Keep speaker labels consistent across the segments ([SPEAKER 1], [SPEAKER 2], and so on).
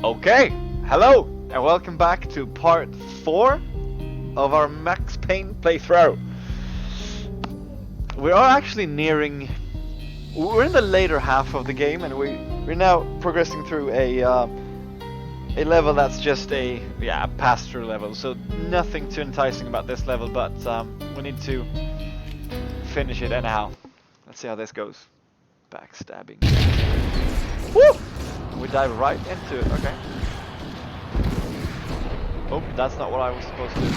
[SPEAKER 1] Okay, hello and welcome back to part 4 of our Max Payne playthrough. We are actually nearing... We're in the later half of the game and we're now progressing through a level that's just a pass-through level. So nothing too enticing about this level, but we need to finish it anyhow. Let's see how this goes. Backstabbing. Woo! We dive right into it, okay. Oh, that's not what I was supposed to do.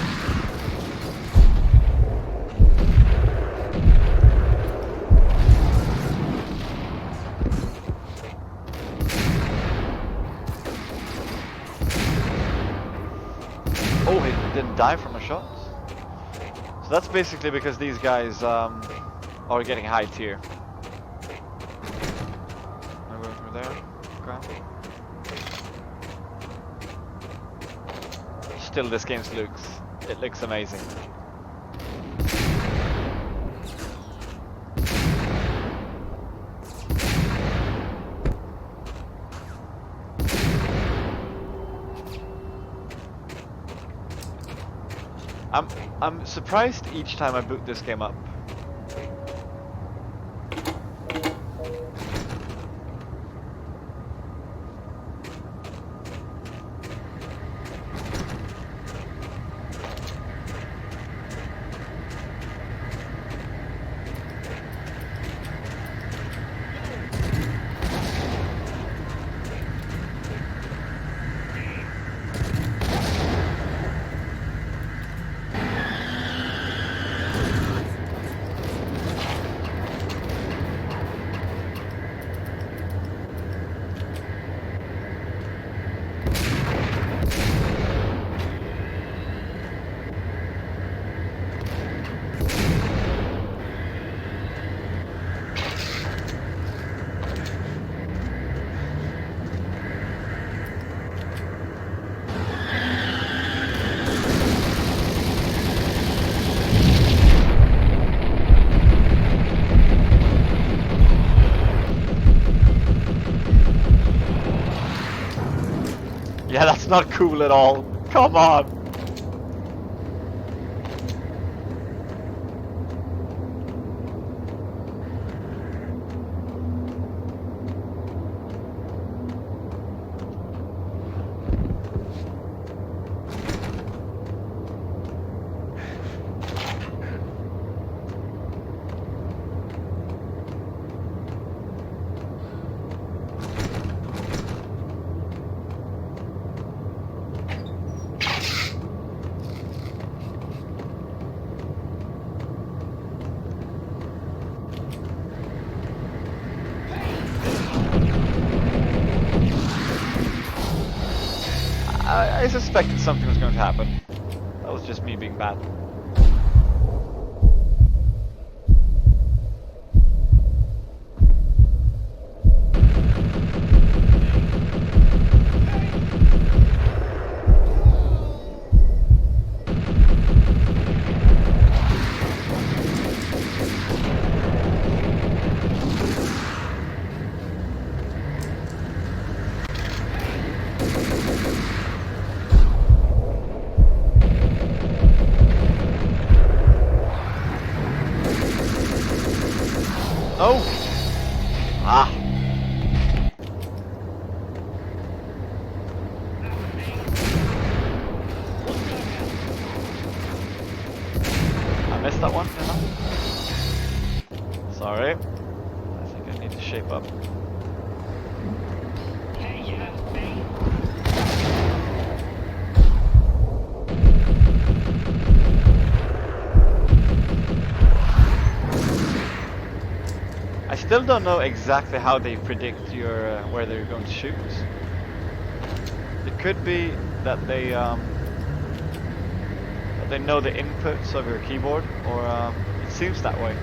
[SPEAKER 1] Oh, he didn't die from a shot. So that's basically because these guys are getting high tier. I'm going through there. Okay. Still, this game looks amazing. I'm surprised each time I boot this game up. Yeah, that's not cool at all. Come on. I suspected something was going to happen. That was just me being bad. Oh! Ah! I missed that one, Sorry. I think I need to shape up. I still don't know exactly how they predict your where they're going to shoot. It could be that they know the inputs of your keyboard, or it seems that way.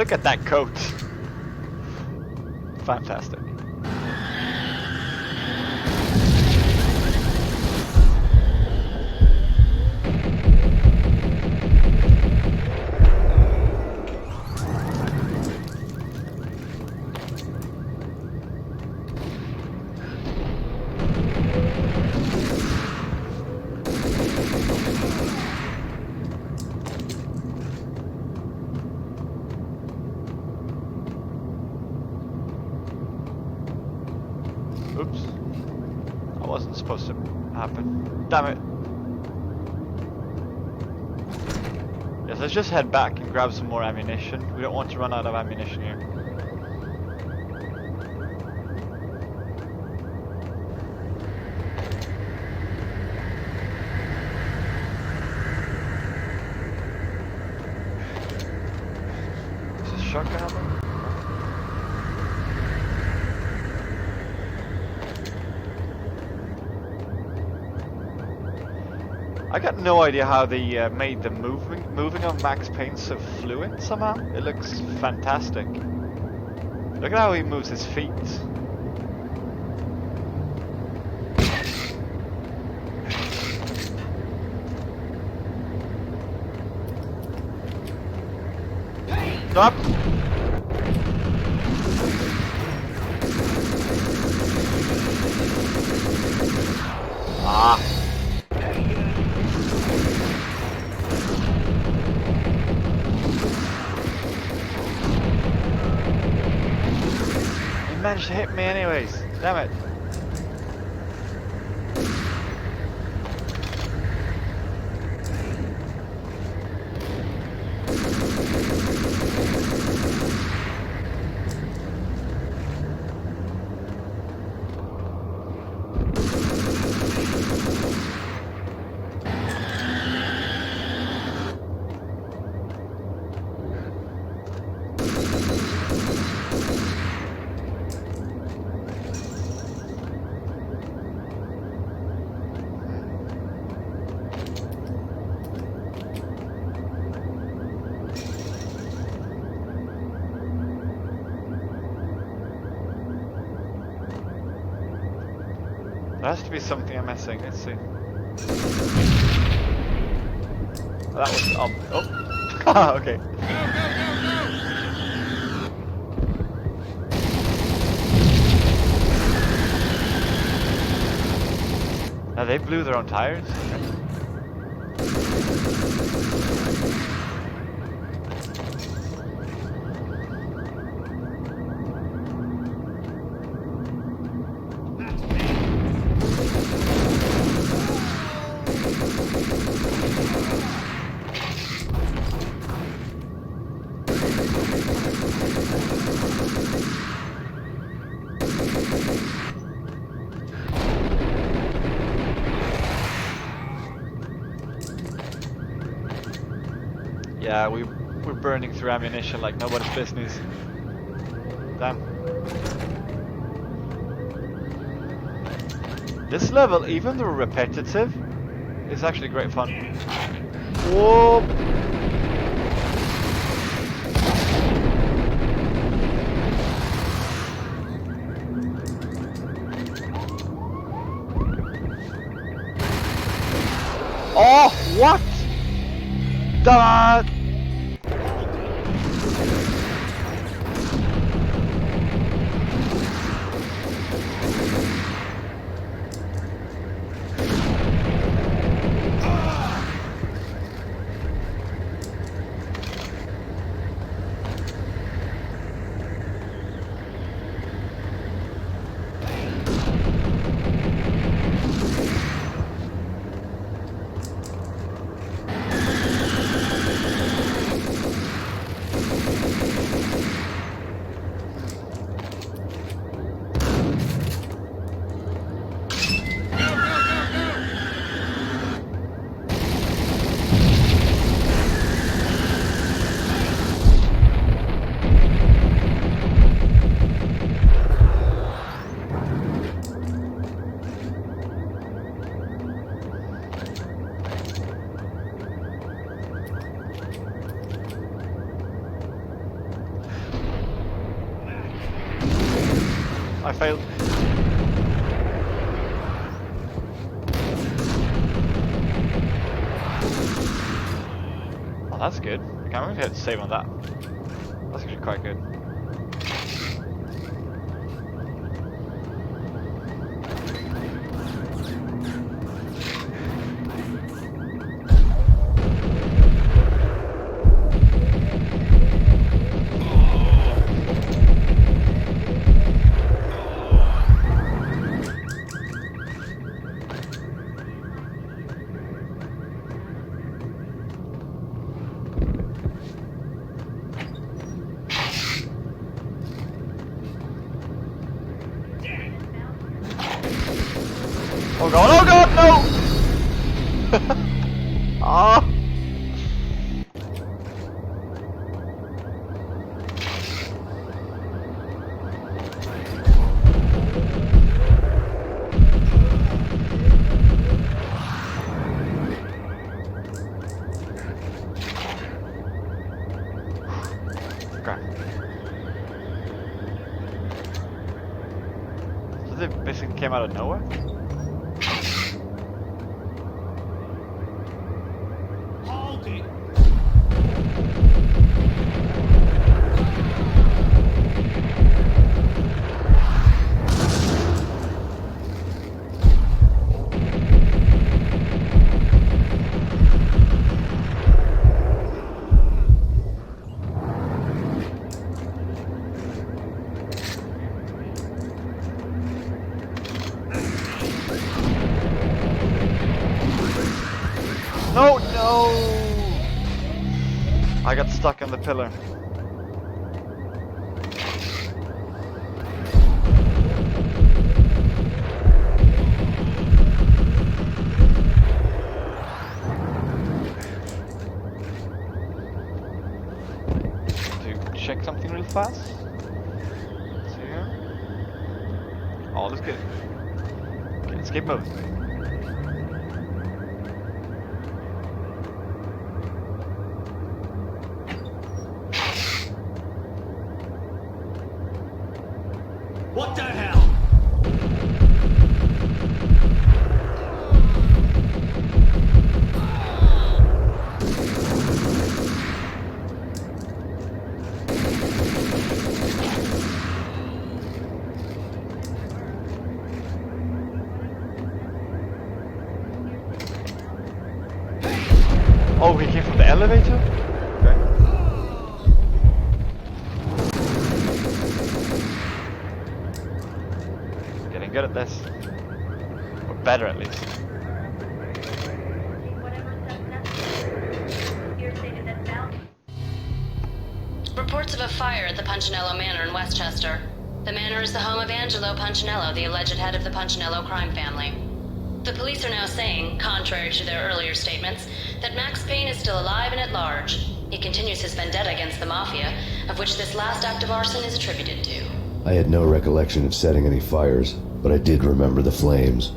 [SPEAKER 1] Look at that coat. Fantastic. Oops. That wasn't supposed to happen. Damn it. Yes, let's just head back and grab some more ammunition. We don't want to run out of ammunition here. Is this shotgun ammo? I got no idea how they made the moving of Max Payne so fluid somehow. It looks fantastic. Look at how he moves his feet. Stop! Ah! Managed to hit me anyways. Damn it. There has to be something I'm missing. Let's see. Oh, that was oh. Okay. Now they blew their own tires. Yeah, we're burning through ammunition like nobody's business. Damn. This level, even though repetitive, is actually great fun. Whoa! Oh, what? That. I failed. Oh, that's good. Okay, I'm going to hit save on that. That's actually quite good. Oh god, no! Ah! Okay. So they basically came out of nowhere? No, no! I got stuck on the pillar. To check something real fast. See here. All is good. Okay, let's keep moving.
[SPEAKER 2] What the hell?
[SPEAKER 1] Oh, he came from the elevator? Okay. Getting good at this. Or better at least.
[SPEAKER 3] Reports of a fire at the Punchinello Manor in Westchester. The manor is the home of Angelo Punchinello, the alleged head of the Punchinello crime family. The police are now saying, contrary to their earlier statements, that Max Payne is still alive and at large. He continues his vendetta against the Mafia, of which this last act of arson is attributed to.
[SPEAKER 4] I had no recollection of setting any fires, but I did remember the flames.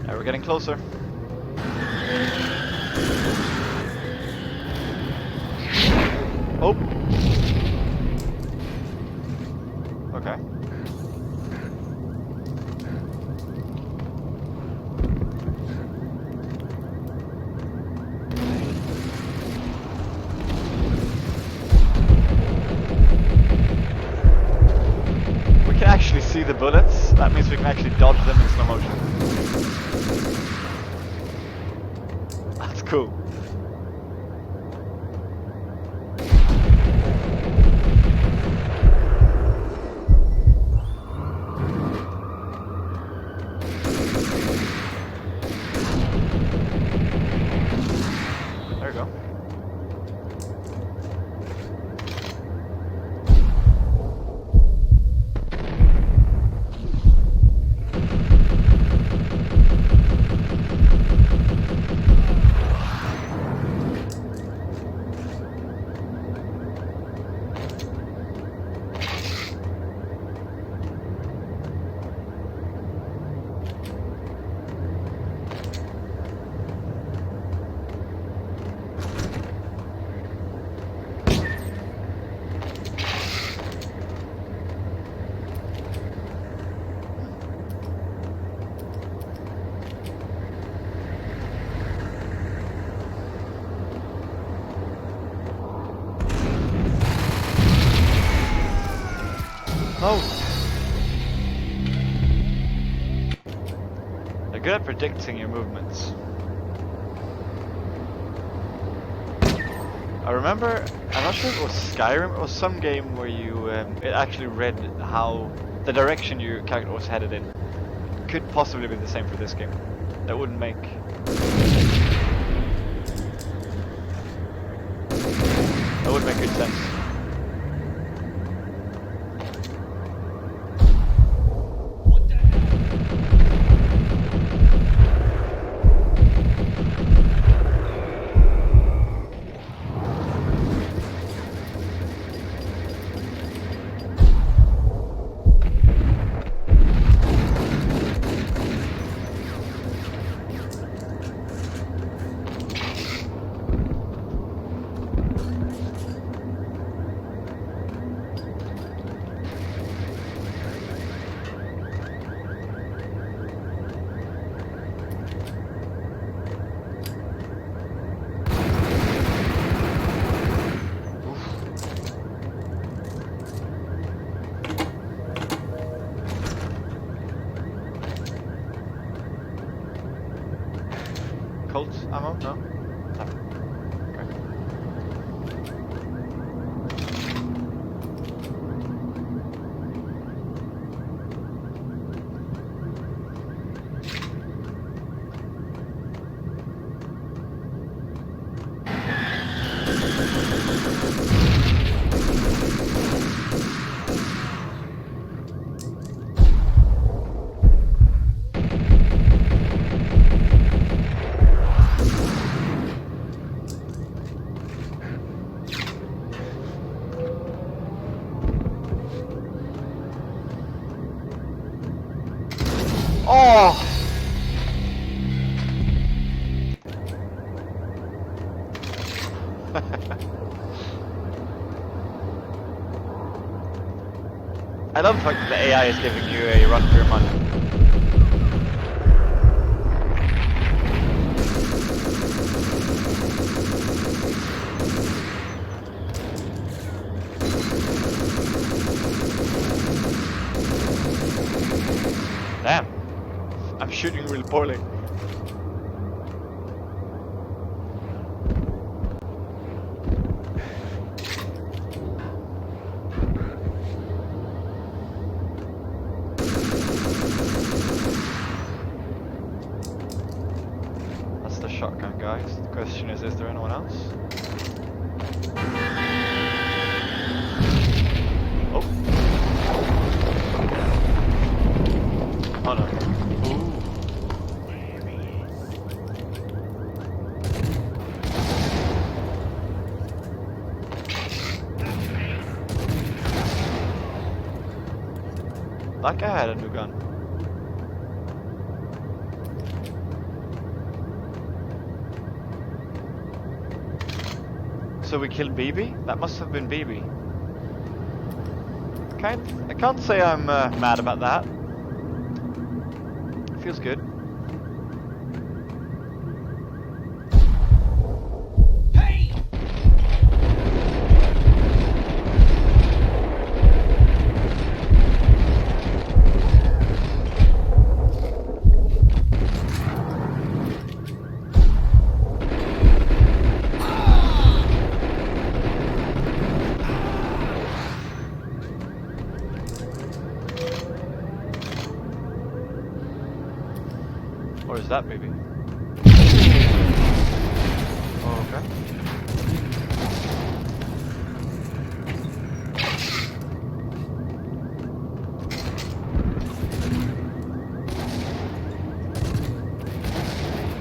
[SPEAKER 1] Now we're getting closer. Oh! Okay. We can actually see the bullets. That means we can actually dodge them in slow motion. That's cool. There we go. good at predicting your movements. I remember, I'm not sure if it was Skyrim or some game where you it actually read how the direction your character was headed in. Could possibly be the same for this game. That wouldn't make good sense.
[SPEAKER 2] What the hell?
[SPEAKER 1] Colt ammo? No? Nothing. Okay. Oh! I love the fact that the AI is giving you a run for your money. Damn. I'm shooting really poorly. That's the shotgun, guys. The question is there anyone else? Oh. Oh no. Ooh. That guy had a new gun. So we killed BB? That must have been BB. I can't say I'm mad about that. Feels good.
[SPEAKER 2] Hey!
[SPEAKER 1] Or is that maybe? Oh, okay.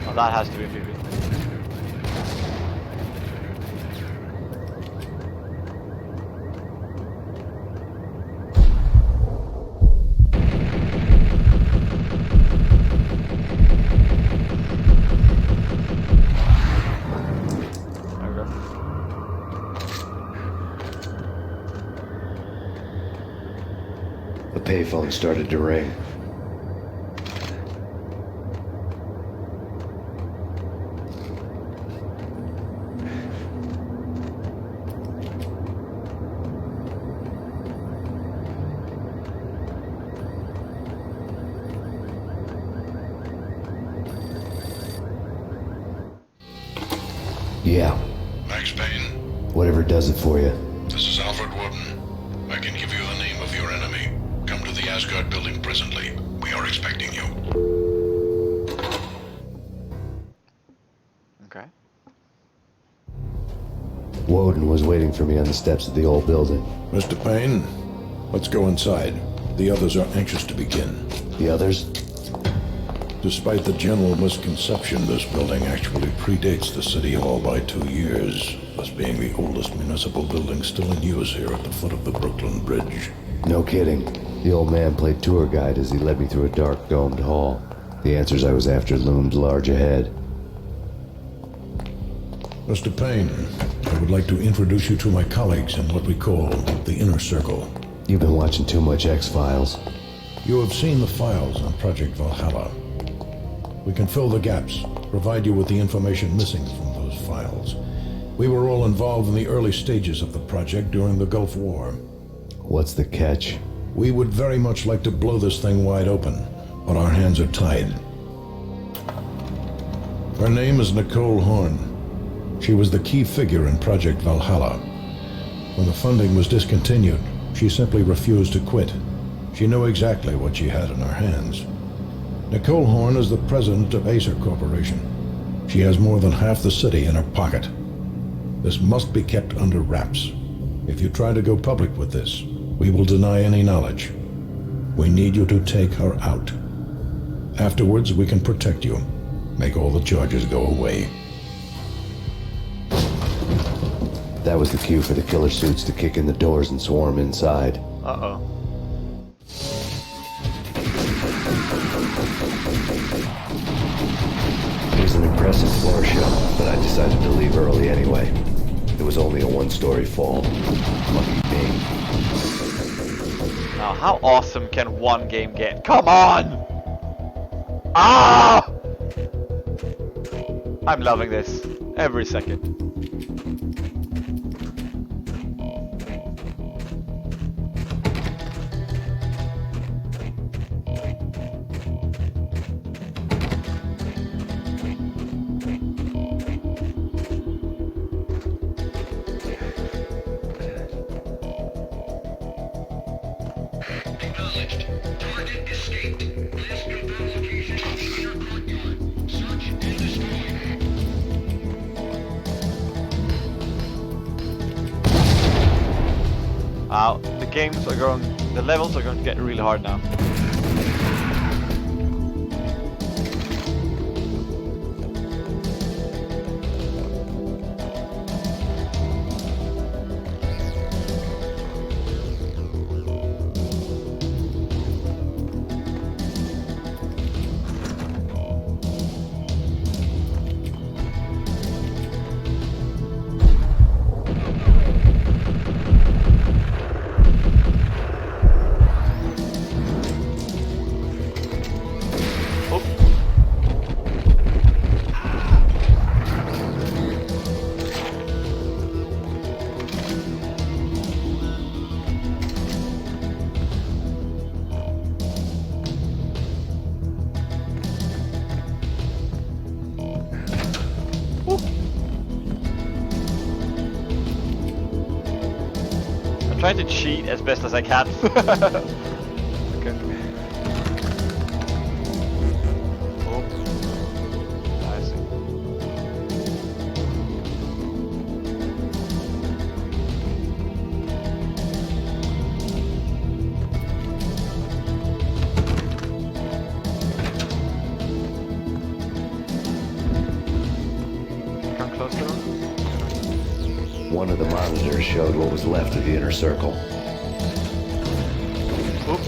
[SPEAKER 1] Oh, that has to be BB.
[SPEAKER 4] The payphone started to ring. Yeah,
[SPEAKER 5] Max Payne,
[SPEAKER 4] whatever does it for you.
[SPEAKER 5] this is Alfred Woden. I can give you the name of your enemy. Come to the Asgard building presently. We are expecting you.
[SPEAKER 1] Okay.
[SPEAKER 4] Woden was waiting for me on the steps of the old building.
[SPEAKER 5] Mr. Payne, let's go inside. The others are anxious to begin.
[SPEAKER 4] The others?
[SPEAKER 5] Despite the general misconception, this building actually predates the City Hall by 2 years, thus being the oldest municipal building still in use here at the foot of the Brooklyn Bridge.
[SPEAKER 4] No kidding. The old man played tour guide as he led me through a dark domed hall. The answers I was after loomed large ahead.
[SPEAKER 5] Mr. Payne, I would like to introduce you to my colleagues in what we call the Inner Circle.
[SPEAKER 4] You've been watching too much X-Files.
[SPEAKER 5] You have seen the files on Project Valhalla. We can fill the gaps, provide you with the information missing from those files. We were all involved in the early stages of the project during the Gulf War.
[SPEAKER 4] What's the catch?
[SPEAKER 5] We would very much like to blow this thing wide open, but our hands are tied. Her name is Nicole Horn. She was the key figure in Project Valhalla. When the funding was discontinued, she simply refused to quit. She knew exactly what she had in her hands. Nicole Horn is the president of Acer Corporation. She has more than half the city in her pocket. This must be kept under wraps. If you try to go public with this, we will deny any knowledge. We need you to take her out. Afterwards, we can protect you. Make all the charges go away.
[SPEAKER 4] That was the cue for the killer suits to kick in the doors and swarm inside.
[SPEAKER 1] Uh-oh.
[SPEAKER 4] It was an impressive floor show, but I decided to leave early anyway. It was only a one-story fall. Lucky me.
[SPEAKER 1] Now, how awesome can one game get? Come on! Ah! I'm loving this. Every second.
[SPEAKER 2] Acknowledged. Target escaped. Last confirmed location is the inner courtyard. Search and destroy.
[SPEAKER 1] The levels are going to get really hard now. Trying to cheat as best as I can. Okay. Oh, I see. Come closer.
[SPEAKER 4] One of the monitors showed what was left of the inner circle.
[SPEAKER 1] Oop.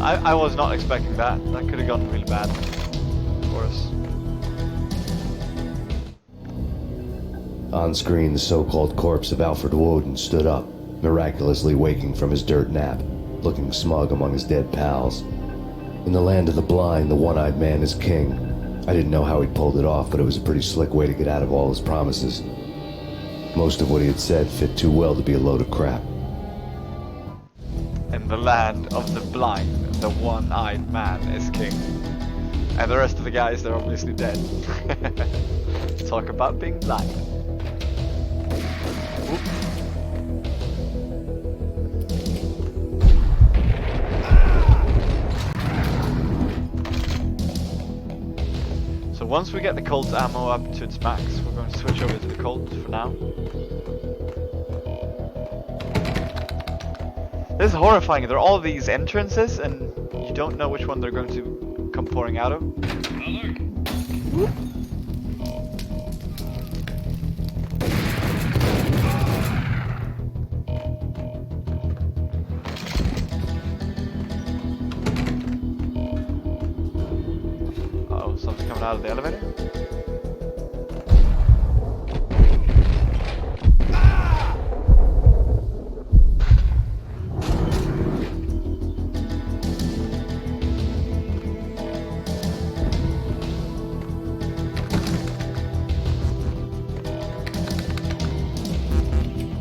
[SPEAKER 1] I was not expecting that. That could have gone really bad for us.
[SPEAKER 4] On screen, the so-called corpse of Alfred Woden stood up, miraculously waking from his dirt nap, looking smug among his dead pals. In the land of the blind, the one-eyed man is king. I didn't know how he'd pulled it off, but it was a pretty slick way to get out of all his promises. Most of what he had said fit too well to be a load of crap.
[SPEAKER 1] In the land of the blind. the one-eyed man is king. And the rest of the guys, they're obviously dead. Talk about being blind. Oop. So once we get the Colt's ammo up to its max, we're going to switch over to the Colt for now. This is horrifying. There are all these entrances, and you don't know which one they're going to come pouring out of.
[SPEAKER 2] Alert.
[SPEAKER 1] Uh-oh, something's coming out of the elevator.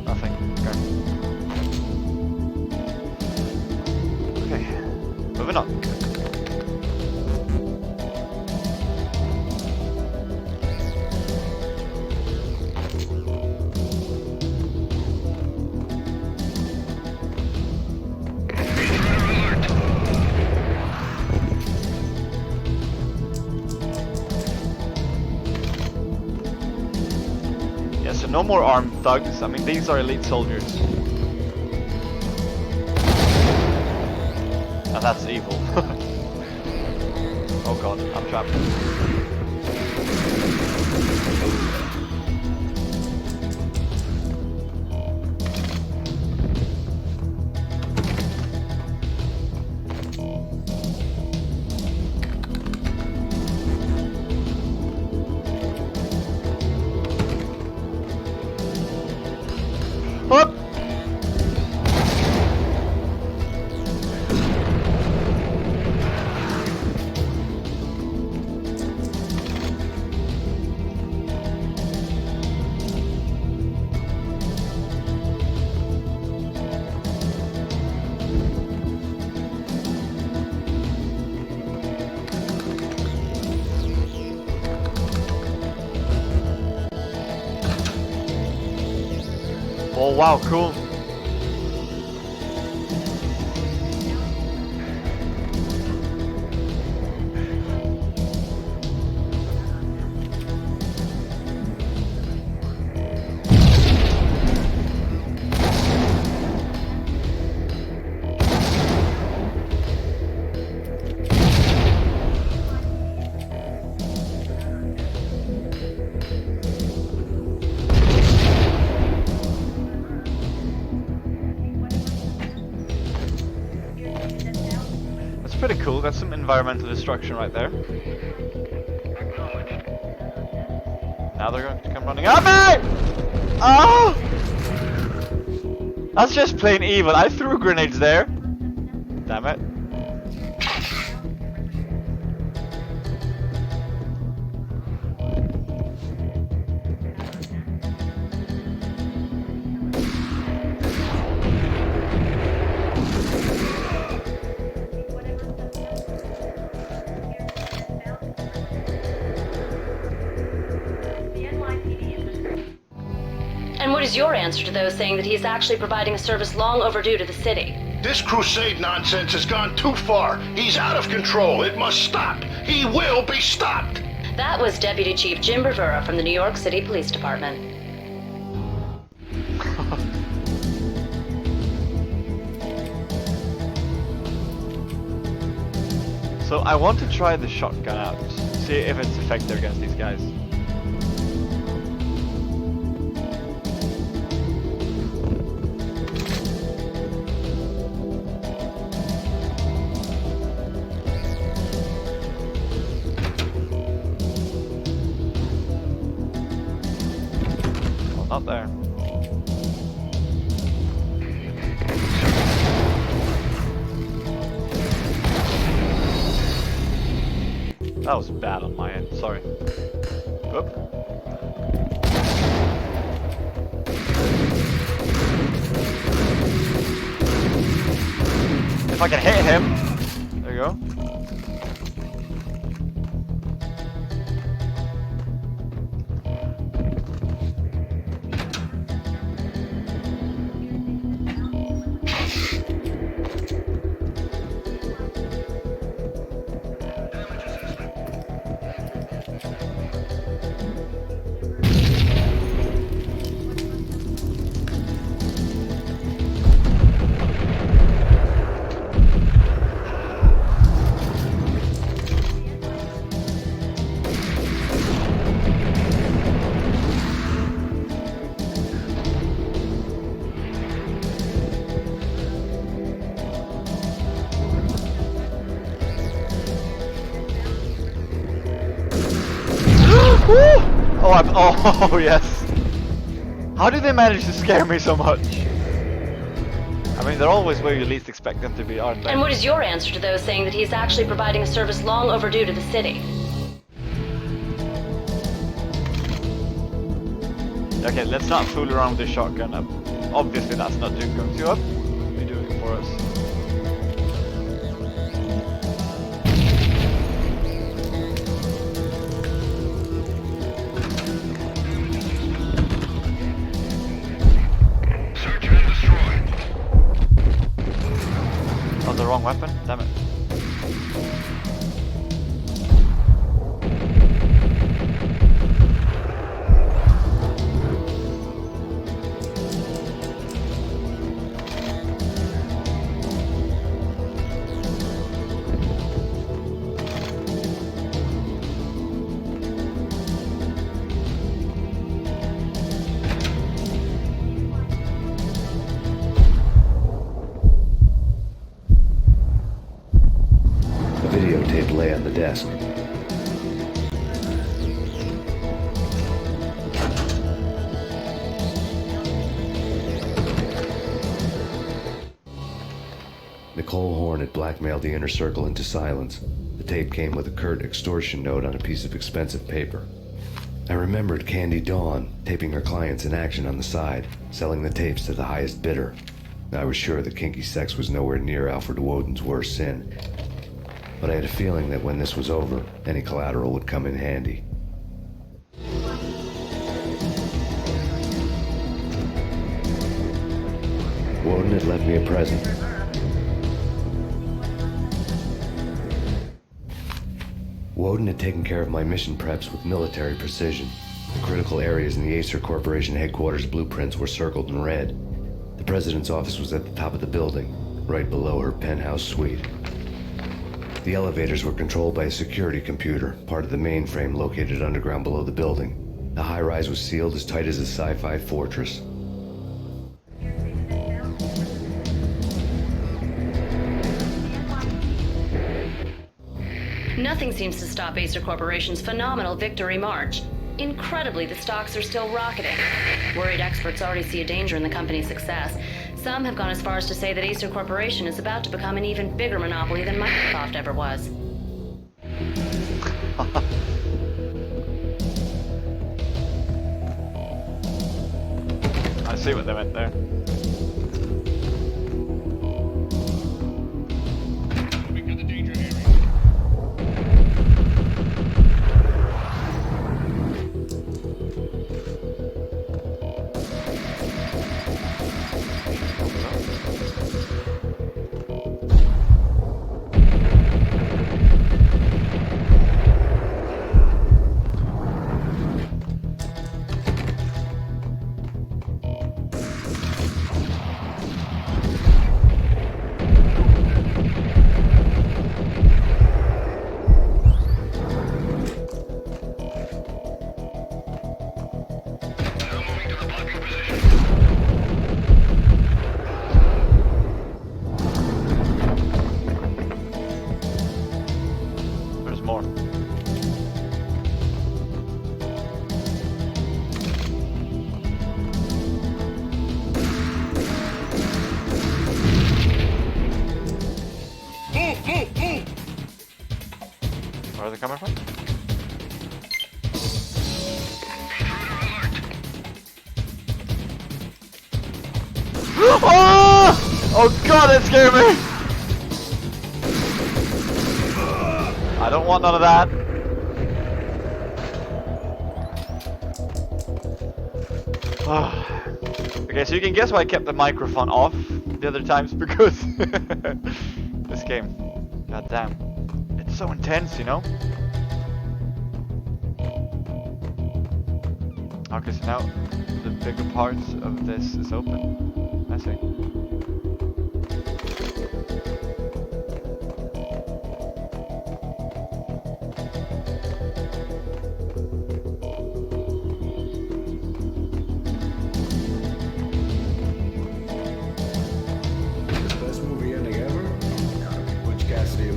[SPEAKER 1] Nothing. Okay. Moving on. Yeah, so no more armed thugs. I mean, these are elite soldiers. And that's evil. Oh god, I'm trapped. Up! Oh wow, cool. That's pretty cool. That's some environmental destruction right there. Now they're going to come running at me! Oh! That's just plain evil. I threw grenades there. Damn it.
[SPEAKER 3] And what is your answer to those saying that he's actually providing a service long overdue to the city?
[SPEAKER 2] This crusade nonsense has gone too far. He's out of control. It must stop. He will be stopped.
[SPEAKER 3] That was Deputy Chief Jim Rivera from the New York City Police Department.
[SPEAKER 1] So I want to try the shotgun out, see if it's effective against these guys. Well, not there. That was bad on my end, sorry. Whoop. If I can hit him. go. Oh yes. How did they manage to scare me so much? I mean, they're always where you least expect them to be, aren't they?
[SPEAKER 3] And what is your answer to those saying that he's actually providing a service long overdue to the city?
[SPEAKER 1] Okay, let's not fool around with this shotgun. Obviously, that's not going to be doing it for us. The wrong weapon? Damn it.
[SPEAKER 4] Videotape lay on the desk. Nicole Horn had blackmailed the inner circle into silence. The tape came with a curt extortion note on a piece of expensive paper. I remembered Candy Dawn taping her clients in action on the side, selling the tapes to the highest bidder. I was sure that kinky sex was nowhere near Alfred Woden's worst sin. But I had a feeling that when this was over, any collateral would come in handy. Woden had left me a present. Woden had taken care of my mission preps with military precision. The critical areas in the Acer Corporation headquarters blueprints were circled in red. The president's office was at the top of the building, right below her penthouse suite. The elevators were controlled by a security computer, part of the mainframe located underground below the building. The high-rise was sealed as tight as a sci-fi fortress.
[SPEAKER 3] Nothing seems to stop Acer Corporation's phenomenal victory march. Incredibly, the stocks are still rocketing. Worried experts already see a danger in the company's success. Some have gone as far as to say that Acer Corporation is about to become an even bigger monopoly than Microsoft ever was.
[SPEAKER 1] I see what they meant there. Where are they coming from? Oh! Oh god, that scared me! I don't want none of that. Okay, so you can guess why I kept the microphone off the other times, because this game, god damn, it's so intense, you know? Okay, so now the bigger parts of this is open. I see.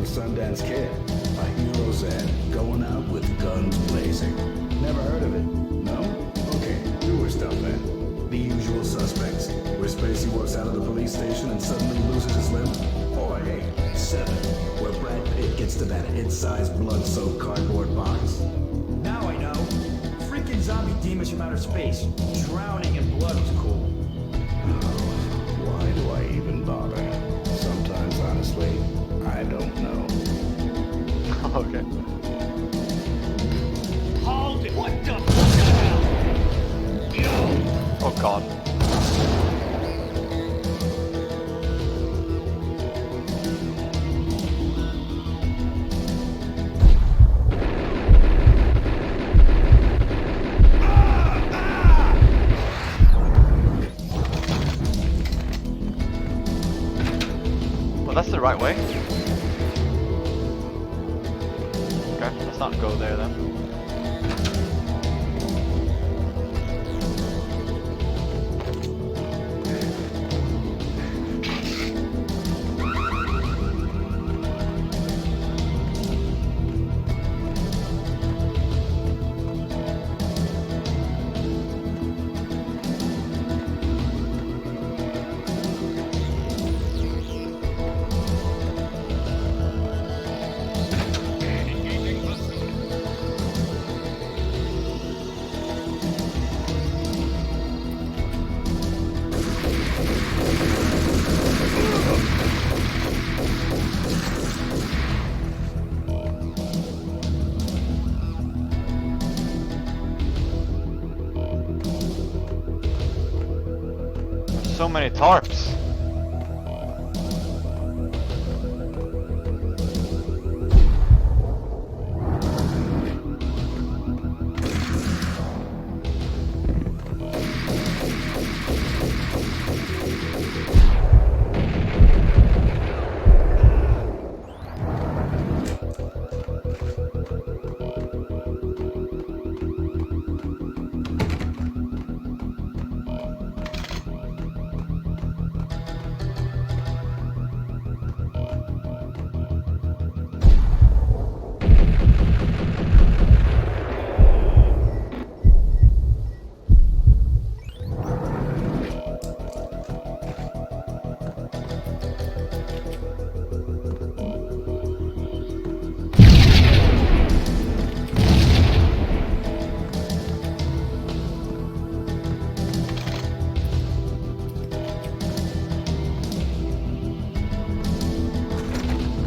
[SPEAKER 6] Sundance Kid by Heroes End, going out with guns blazing. Never heard of it? No? Okay, newer stuff then. The Usual Suspects, where Spacey walks out of the police station and suddenly loses his limb. Or hey, 7, where Brad Pitt gets to that id-sized blood-soaked cardboard box.
[SPEAKER 7] Now I know. Freaking zombie demons from outer space. Drowning in blood was cool.
[SPEAKER 6] Oh, why do I even bother? Sometimes, honestly, I don't know.
[SPEAKER 1] Okay.
[SPEAKER 7] Hold it! What the hell?
[SPEAKER 1] Oh god. Well, that's the right way. Okay, let's not go there then. So many tarps.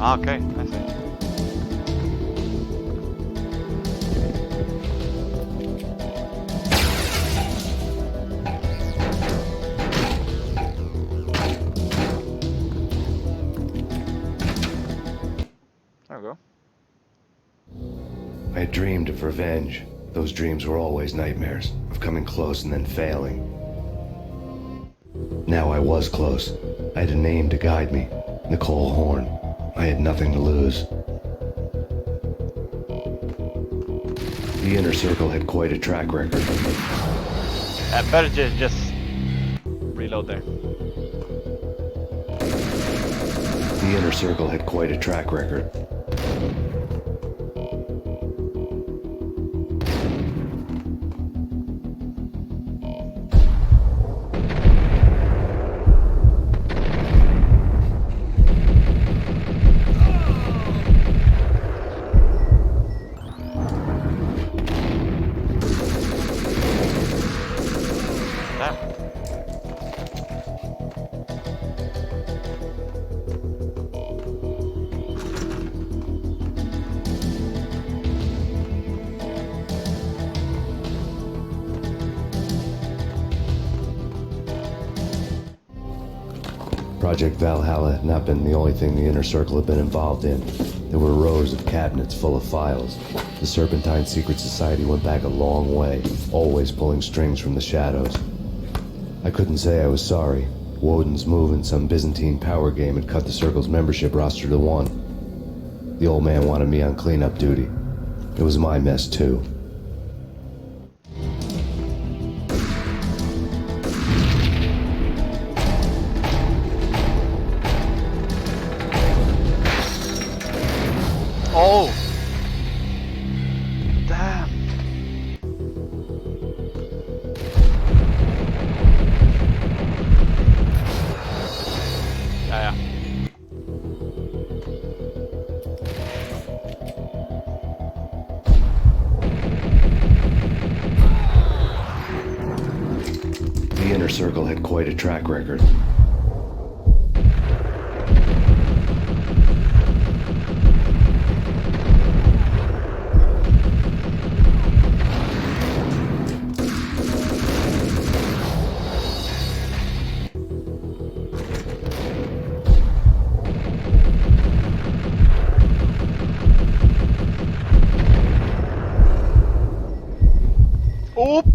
[SPEAKER 1] Okay, I see. There we go.
[SPEAKER 4] I had dreamed of revenge. Those dreams were always nightmares, of coming close and then failing. Now I was close. I had a name to guide me, Nicole Horn. I had nothing to lose. The Inner Circle had quite a track record.
[SPEAKER 1] I better just reload there.
[SPEAKER 4] The Inner Circle had quite a track record. Project Valhalla had not been the only thing the Inner Circle had been involved in. There were rows of cabinets full of files. The Serpentine Secret Society went back a long way, always pulling strings from the shadows. I couldn't say I was sorry. Woden's move in some Byzantine power game had cut the Circle's membership roster to 1. The old man wanted me on cleanup duty. It was my mess, too.
[SPEAKER 1] Oh! Damn. Yeah.
[SPEAKER 4] The Inner Circle had quite a track record.
[SPEAKER 1] Oop!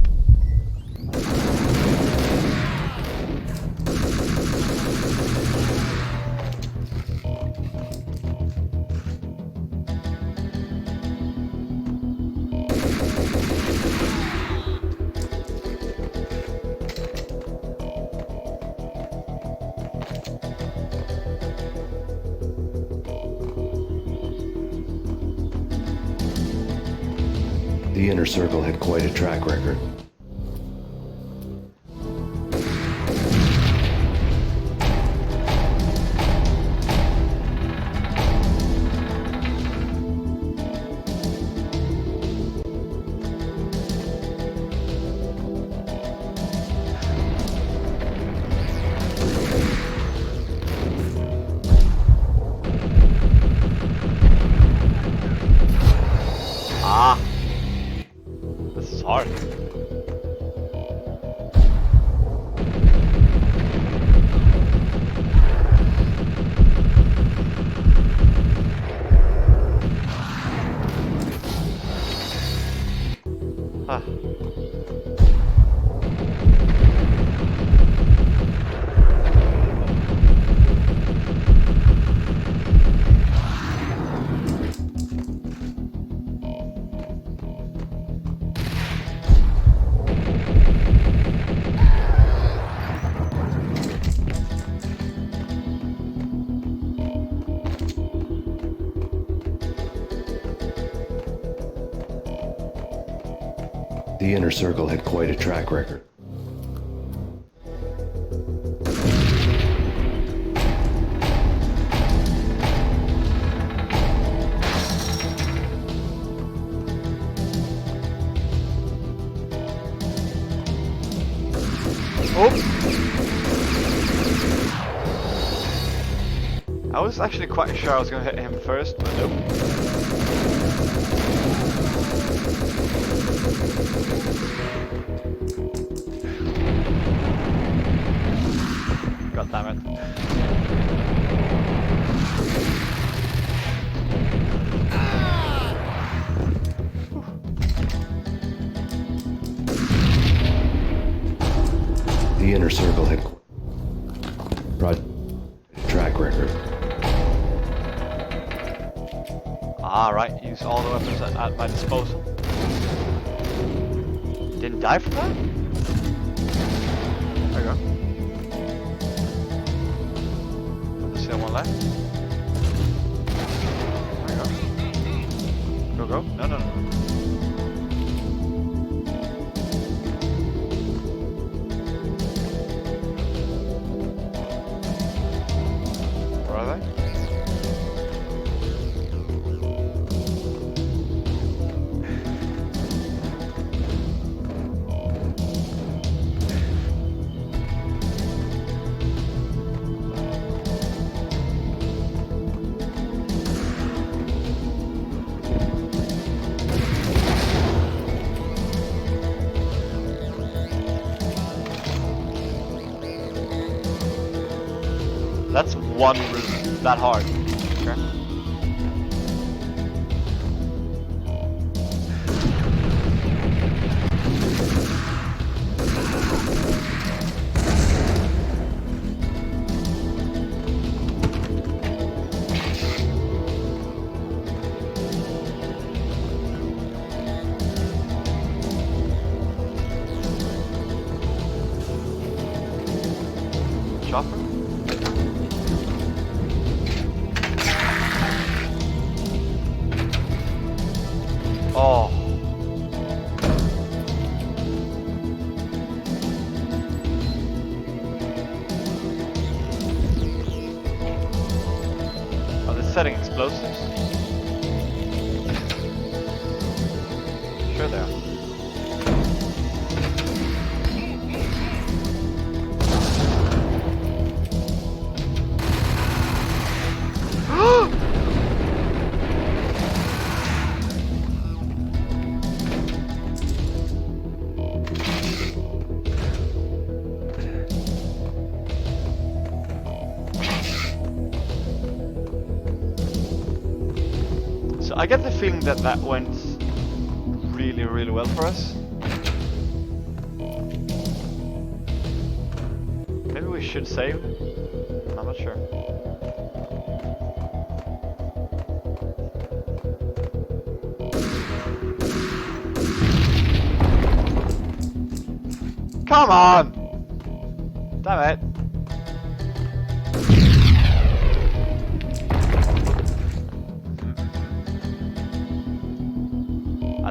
[SPEAKER 4] The Inner Circle had quite a track record.
[SPEAKER 1] Ah! This is hard. Ah.
[SPEAKER 4] The Inner Circle had quite a track record.
[SPEAKER 1] I was actually quite sure I was going to hit him first, but nope. God damn it.
[SPEAKER 4] The Inner Circle had track record.
[SPEAKER 1] Ah, right. Use all the weapons at my disposal. Didn't die from that? There you go. There's still one left. There you go. Go, go. No, no, no. Where are they? one room that hard. Okay. Chopper? Oh. Are they setting explosives? Sure they are. So I get the feeling that that went really, really well for us. Maybe we should save. I'm not sure. Come on! Damn it.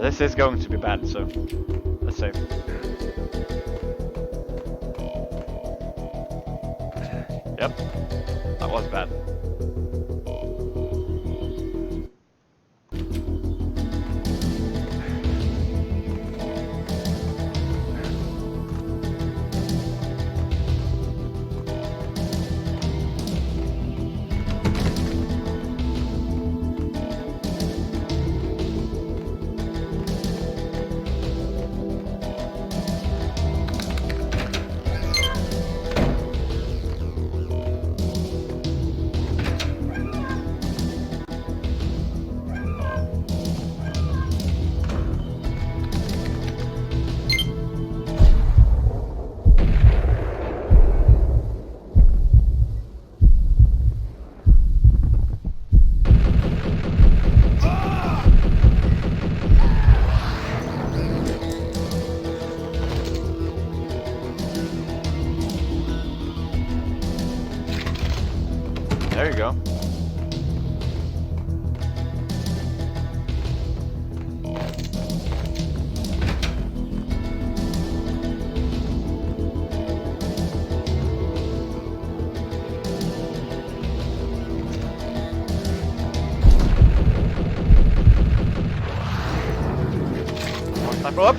[SPEAKER 1] This is going to be bad, so let's save. Yep, that was bad. There you go. More sniper up.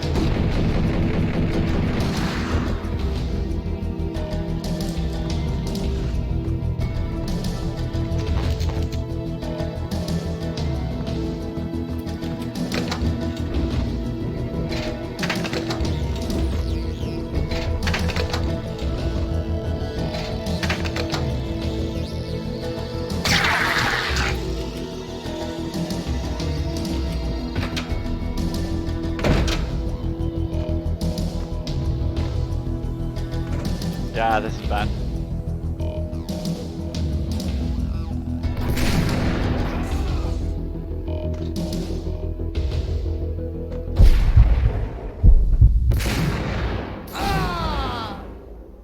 [SPEAKER 1] Yeah, this is bad.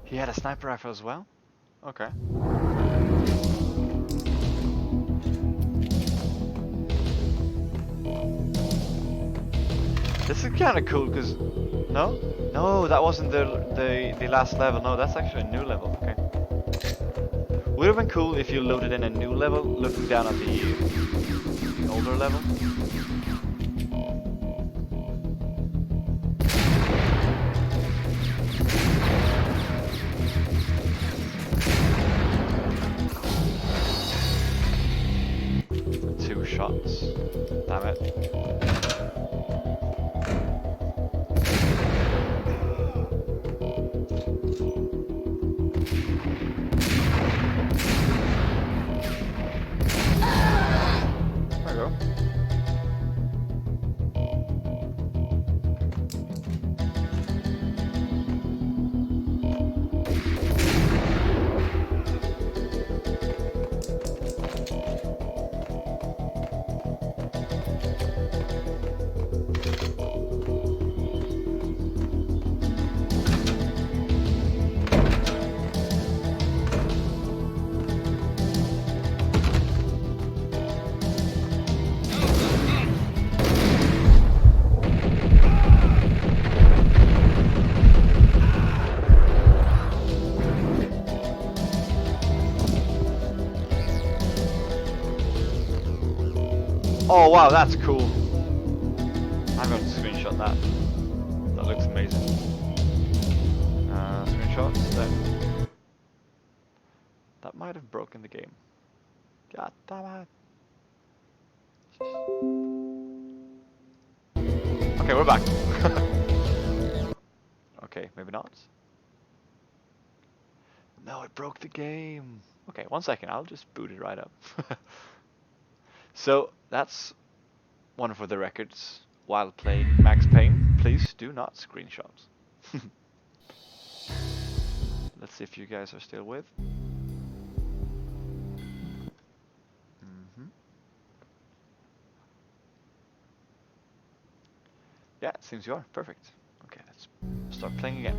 [SPEAKER 1] He had a sniper rifle as well? Okay. This is kind of cool because no, that wasn't the last level. No, that's actually a new level. Okay. Would have been cool if you loaded in a new level, looking down at the older level. Two shots. Damn it. Oh wow, that's cool. I'm going to screenshot that. That looks amazing. Screenshots. There. That might have broken the game. God damn it. Okay, we're back. Okay, maybe not. No, it broke the game. Okay, 1 second. I'll just boot it right up. So that's one for the records. While playing Max Payne, please do not screenshot. Let's see if you guys are still with. Yeah, it seems you are. Perfect. Okay, let's start playing again.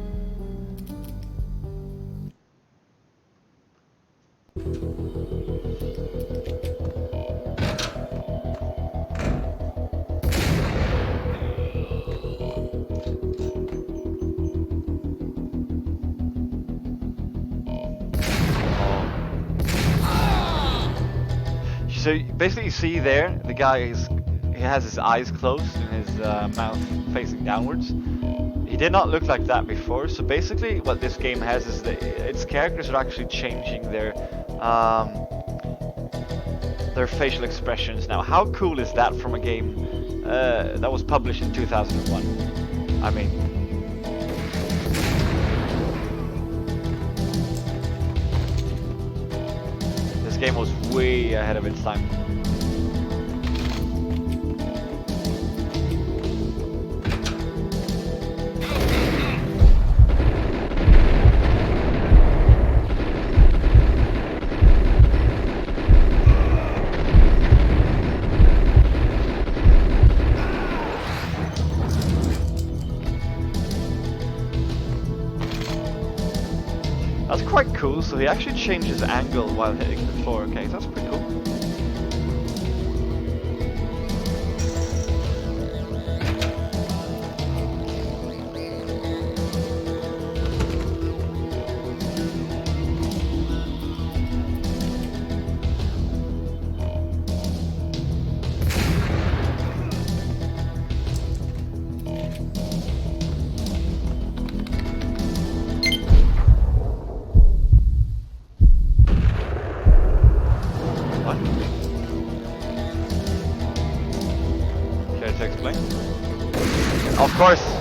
[SPEAKER 1] So basically, you see there, the guy he has his eyes closed and his mouth facing downwards. He did not look like that before. So basically, what this game has is that its characters are actually changing their facial expressions now. How cool is that from a game that was published in 2001? I mean. This game was way ahead of its time. That's quite cool, so he actually changes angle while hitting the floor. Okay, that's pretty cool.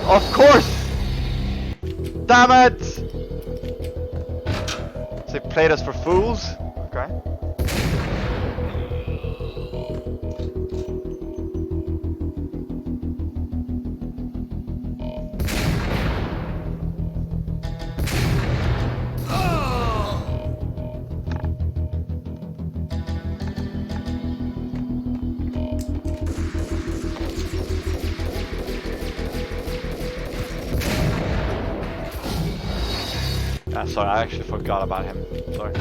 [SPEAKER 1] Of course! Damn it! So they played us for fools? Okay. Sorry, I actually forgot about him. Sorry.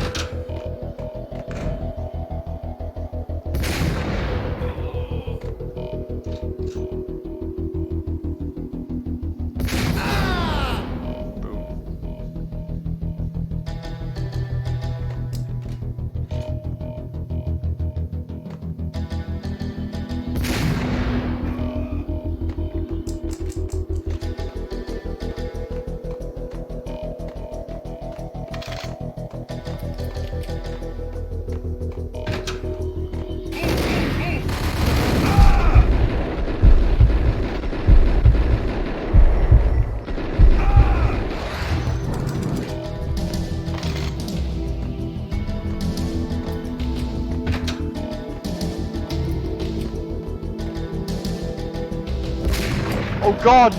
[SPEAKER 1] Oh God!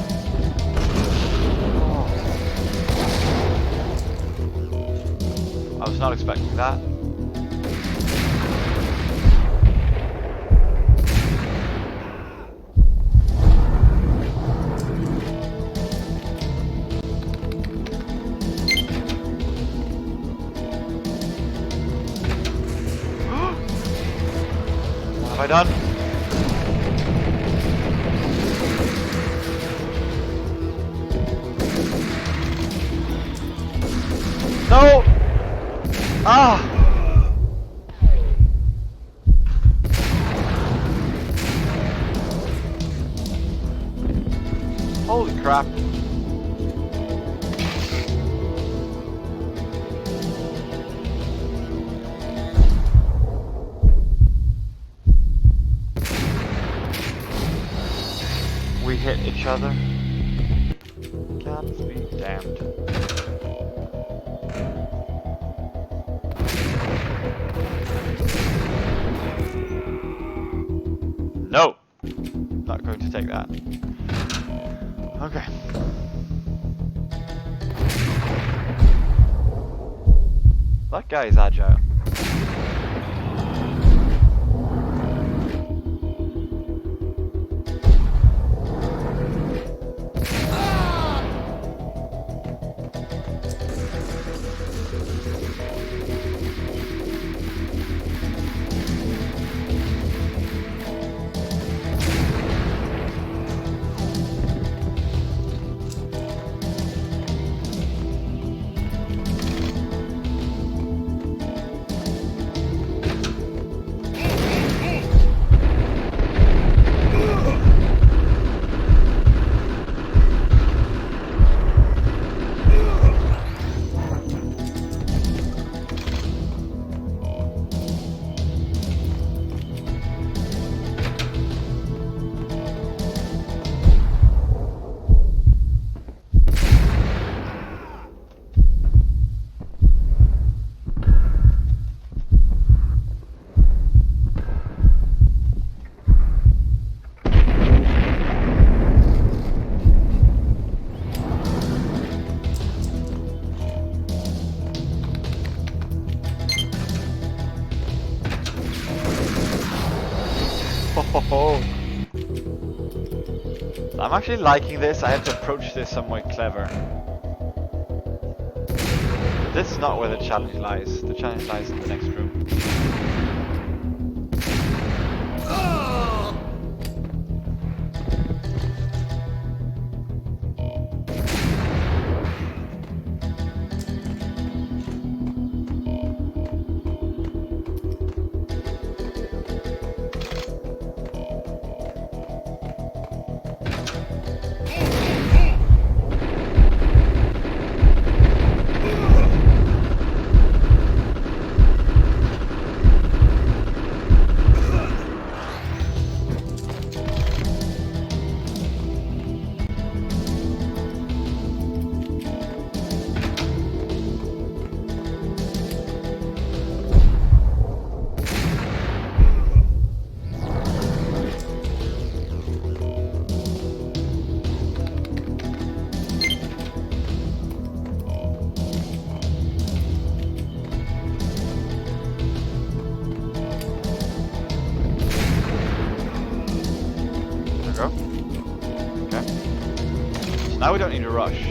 [SPEAKER 1] I was not expecting that. What have I done? No! Ah! crap. We hit each other. God be damned. No! Not going to take that. Okay. That guy is agile. I'm actually liking this. I have to approach this somewhat clever. This is not where the challenge lies. The challenge lies in the next room. Now we don't need to rush. I've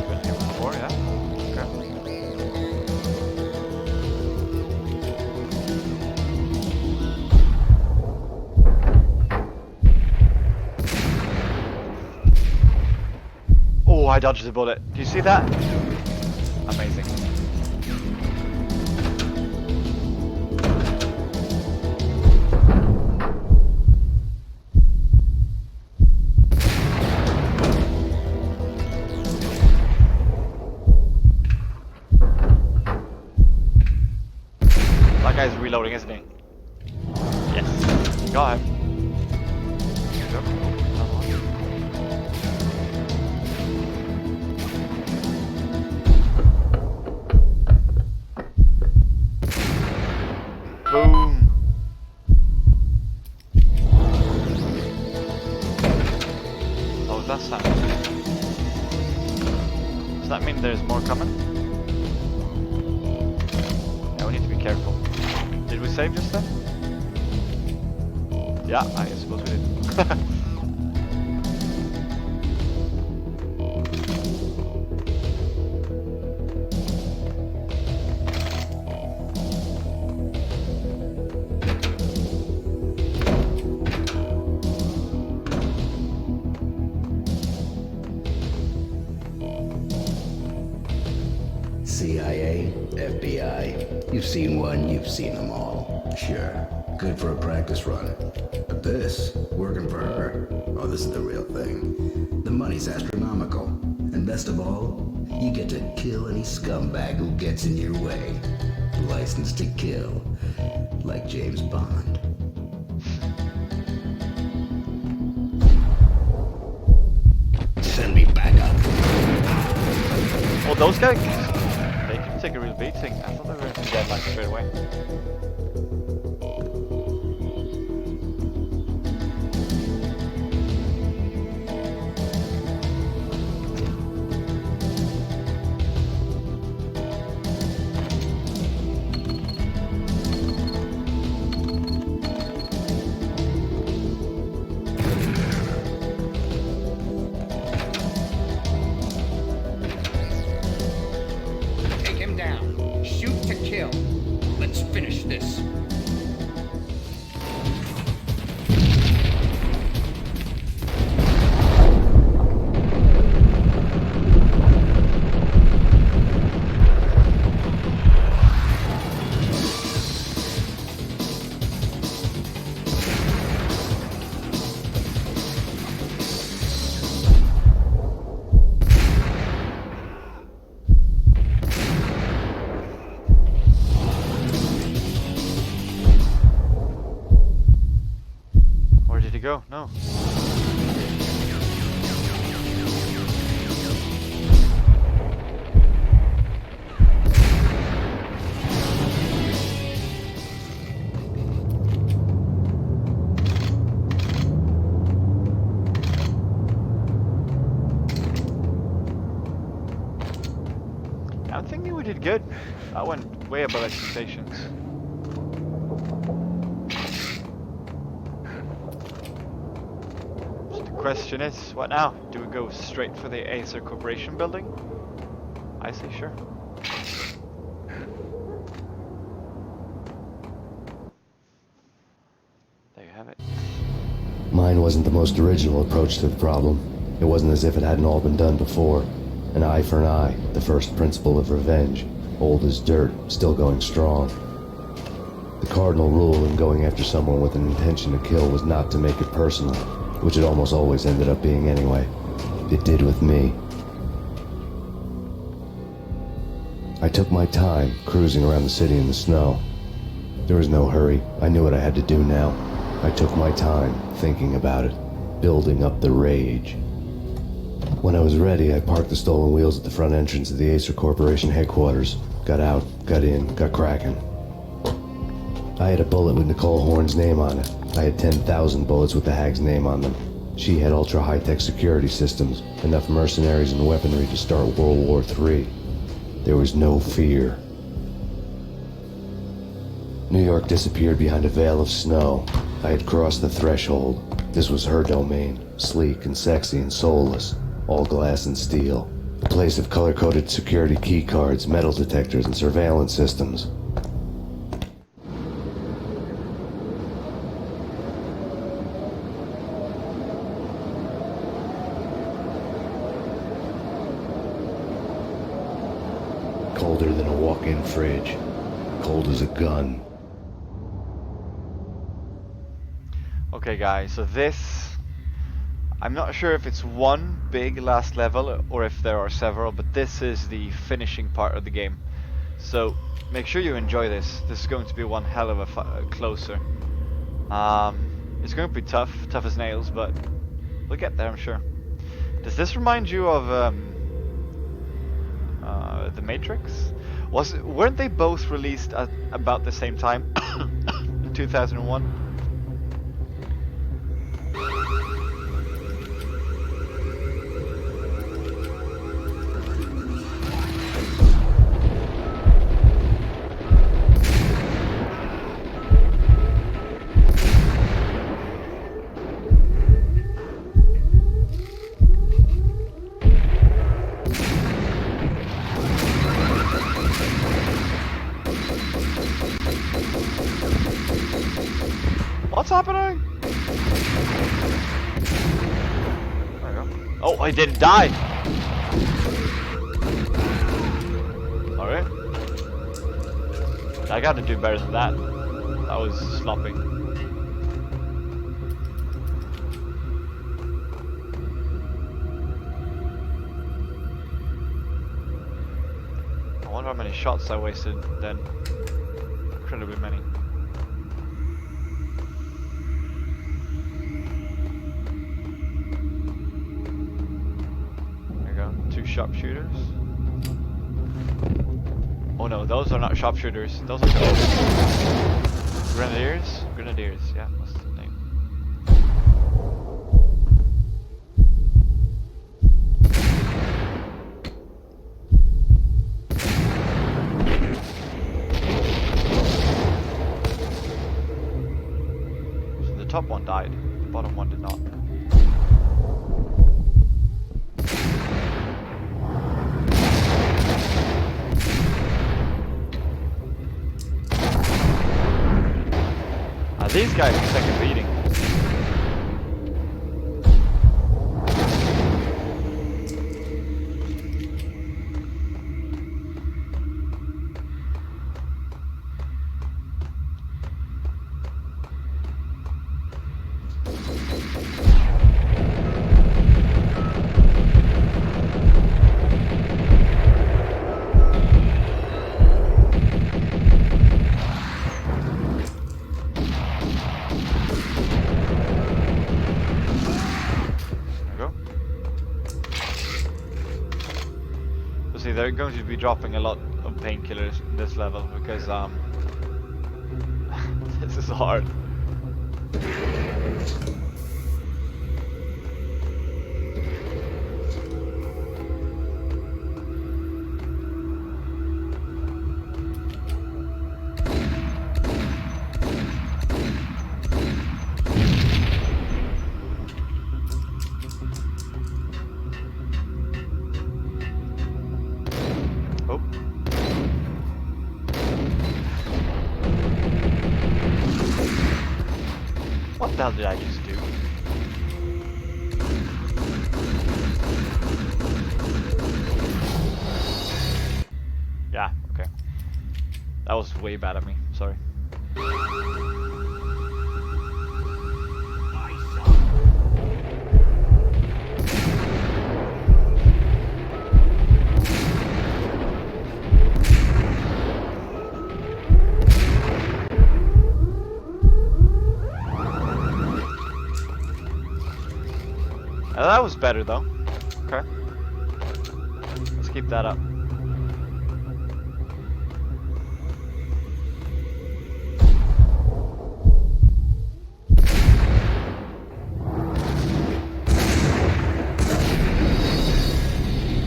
[SPEAKER 1] been here before, yeah? Okay. Oh, I dodged the bullet. Do you see that? Amazing. That guy's reloading, isn't he? Yes. Got him. Boom. Oh, that's that. Does that mean there's more coming? Yeah, we need to be careful. Did we save just then? Yeah, I suppose we did.
[SPEAKER 6] CIA, FBI. You've seen one, you've seen them all. Sure. Good for a practice run. But this, working for her, oh, this is the real thing. The money's astronomical. And best of all, you get to kill any scumbag who gets in your way. License to kill. Like James Bond. Send me back up.
[SPEAKER 1] Oh, those guys, they can take a real beating. I thought they were going to be dead like straight away.
[SPEAKER 8] Finish this.
[SPEAKER 1] Go, no. I'm thinking we did good. That went way above expectations. Question is, what now? Do we go straight for the Acer Corporation building? I say sure. There you have it.
[SPEAKER 4] Mine wasn't the most original approach to the problem. It wasn't as if it hadn't all been done before. An eye for an eye, the first principle of revenge. Old as dirt, still going strong. The cardinal rule in going after someone with an intention to kill was not to make it personal, which it almost always ended up being anyway. It did with me. I took my time, cruising around the city in the snow. There was no hurry. I knew what I had to do now. I took my time, thinking about it, building up the rage. When I was ready, I parked the stolen wheels at the front entrance of the Acer Corporation headquarters. Got out, got in, got cracking. I had a bullet with Nicole Horn's name on it. I had 10,000 bullets with the hag's name on them. She had ultra-high-tech security systems, enough mercenaries and weaponry to start World War III. There was no fear. New York disappeared behind a veil of snow. I had crossed the threshold. This was her domain, sleek and sexy and soulless, all glass and steel. A place of color-coded security keycards, metal detectors, and surveillance systems. Colder than a walk-in fridge. Cold as a gun.
[SPEAKER 1] Okay guys, so this, I'm not sure if it's one big last level or if there are several, but this is the finishing part of the game. So make sure you enjoy this. This is going to be one hell of a closer. It's going to be tough as nails, but we'll get there, I'm sure. Does this remind you of The Matrix? Weren't they both released at about the same time in 2001? What's happening? There we go. Oh, I didn't die. Alright. I gotta do better than that. That was sloppy. I wonder how many shots I wasted then. Incredibly many. There we go. 2 sharpshooters. Oh no, those are not sharpshooters. Those are grenadiers? Grenadiers, yeah, that's the name. So the top one died, the bottom one did not. These guys can take a beating. They're going to be dropping a lot of painkillers in this level because this is hard. What the hell did I just do? Yeah, okay. That was way bad of me, sorry. That was better though. Okay. Let's keep that up.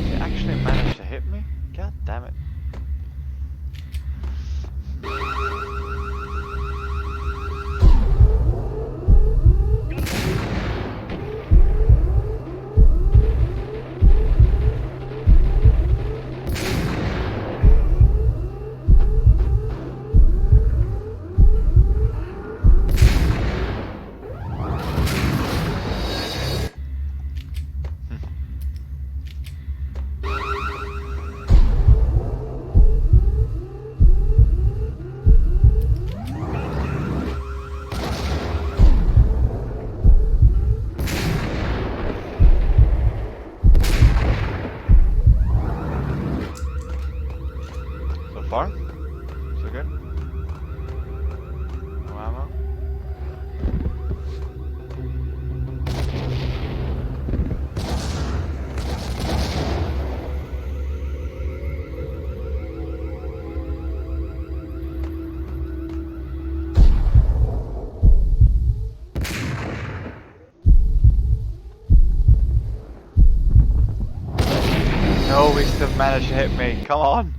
[SPEAKER 1] It actually managed to hit me? God damn it. Far? So good? No ammo? No, we still managed to hit me. Come on!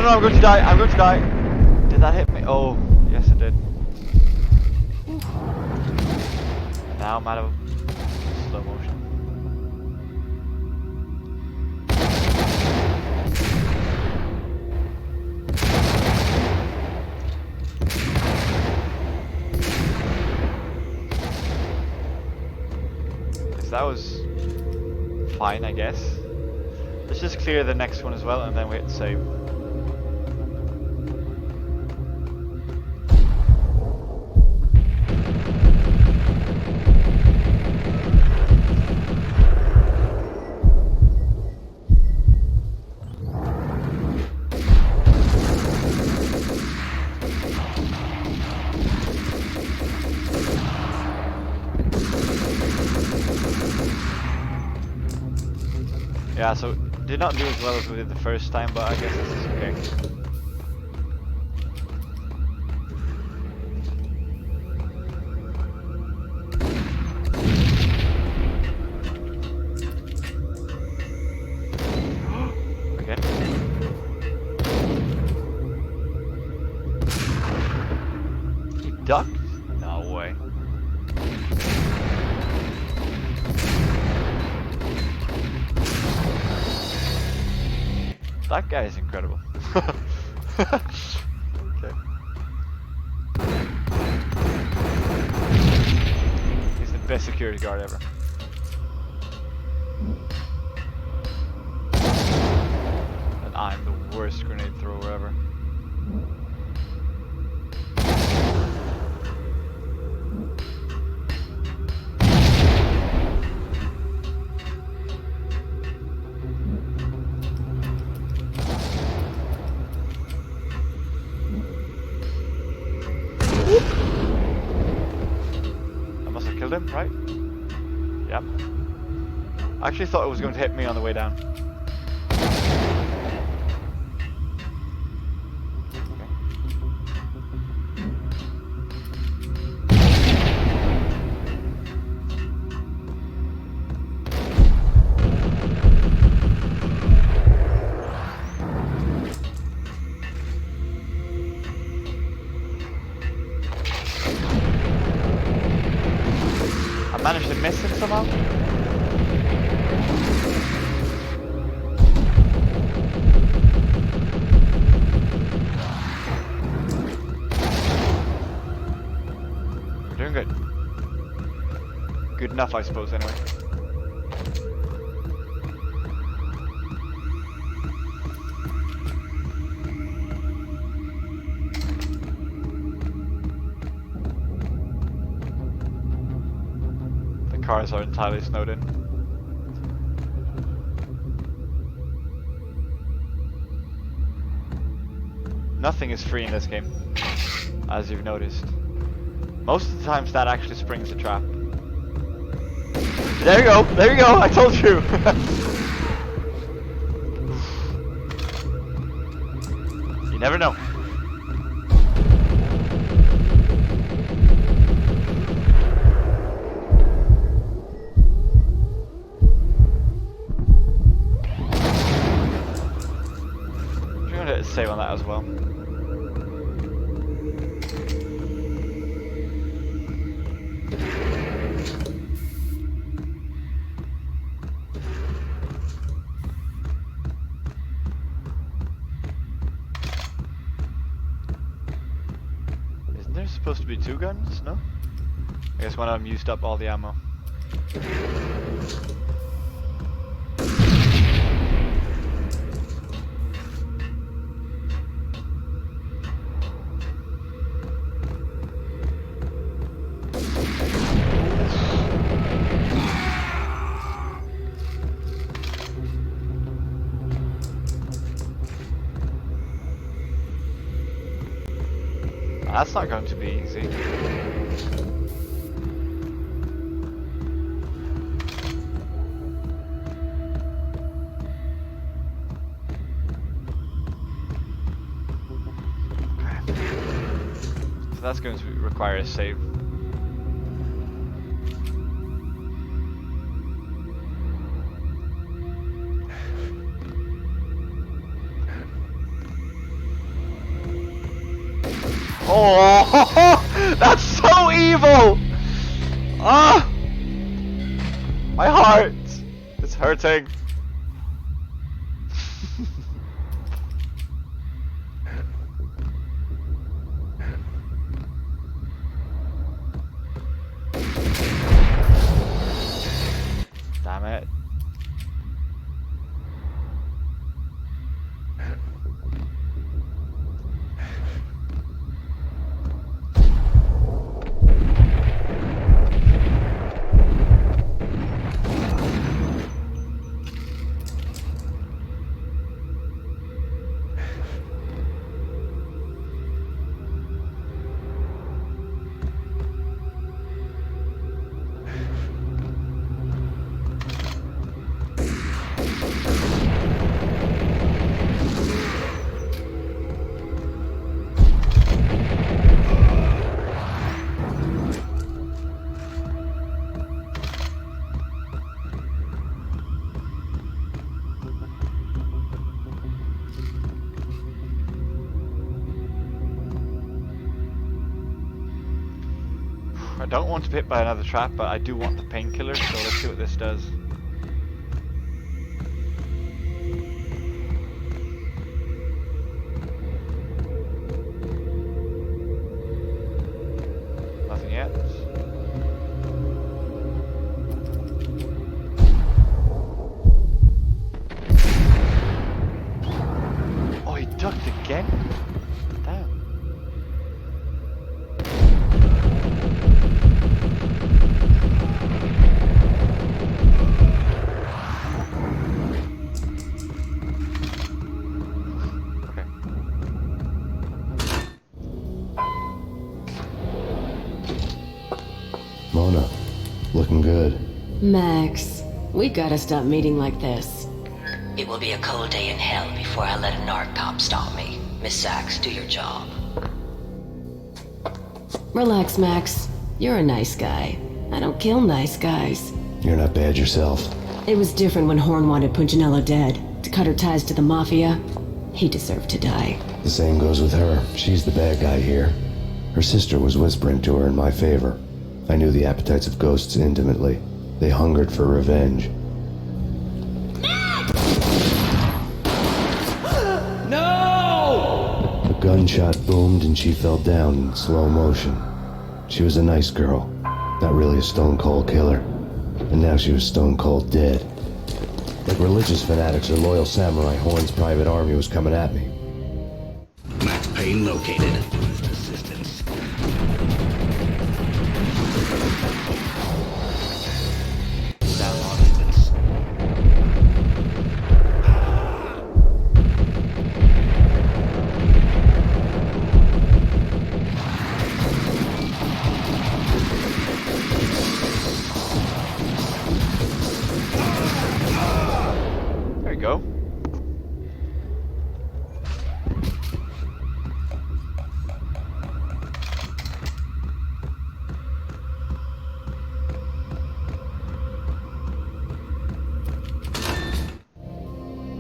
[SPEAKER 1] no, I'm going to die. I'm going to die. Did that hit me? Oh, yes it did. Now I'm out of slow motion. That was fine, I guess. Let's just clear the next one as well, and then we hit save. Yeah, so did not do as well as we did the first time, but I guess this is okay. Again. He ducked? No way. That guy is incredible. Okay. He's the best security guard ever. And I'm the worst grenade thrower ever. Killed him, right? Yep. I actually thought it was going to hit me on the way down. Managed to miss him somehow. We're doing good. Good enough, I suppose, anyway. Cars are entirely snowed in. Nothing is free in this game, as you've noticed. Most of the times that actually springs a trap. There you go, I told you! You never know. Save on that as well. Isn't there supposed to be two guns? No? I guess one of them used up all the ammo. That's not going to be easy. Okay. So that's going to require a save. Oh, that's so evil! Ah! My heart is hurting. Damn it. I don't want to be hit by another trap, but I do want the painkiller, so let's see what this does. Nothing yet. Oh, he ducked again? Damn.
[SPEAKER 4] Mona, looking good.
[SPEAKER 8] Max, we gotta stop meeting like this.
[SPEAKER 9] It will be a cold day in hell before I let a narc cop stop me. Miss Sachs, do your job.
[SPEAKER 8] Relax, Max. You're a nice guy. I don't kill nice guys.
[SPEAKER 4] You're not bad yourself.
[SPEAKER 8] It was different when Horn wanted Punchinello dead. To cut her ties to the Mafia. He deserved to die.
[SPEAKER 4] The same goes with her. She's the bad guy here. Her sister was whispering to her in my favor. I knew the appetites of ghosts intimately. They hungered for revenge.
[SPEAKER 8] No!
[SPEAKER 4] A gunshot boomed and she fell down in slow motion. She was a nice girl, not really a stone-cold killer. And now she was stone-cold dead. Like religious fanatics or loyal samurai, Horn's private army was coming at me.
[SPEAKER 6] Max Payne located. Assistance.
[SPEAKER 1] Down on. There you go.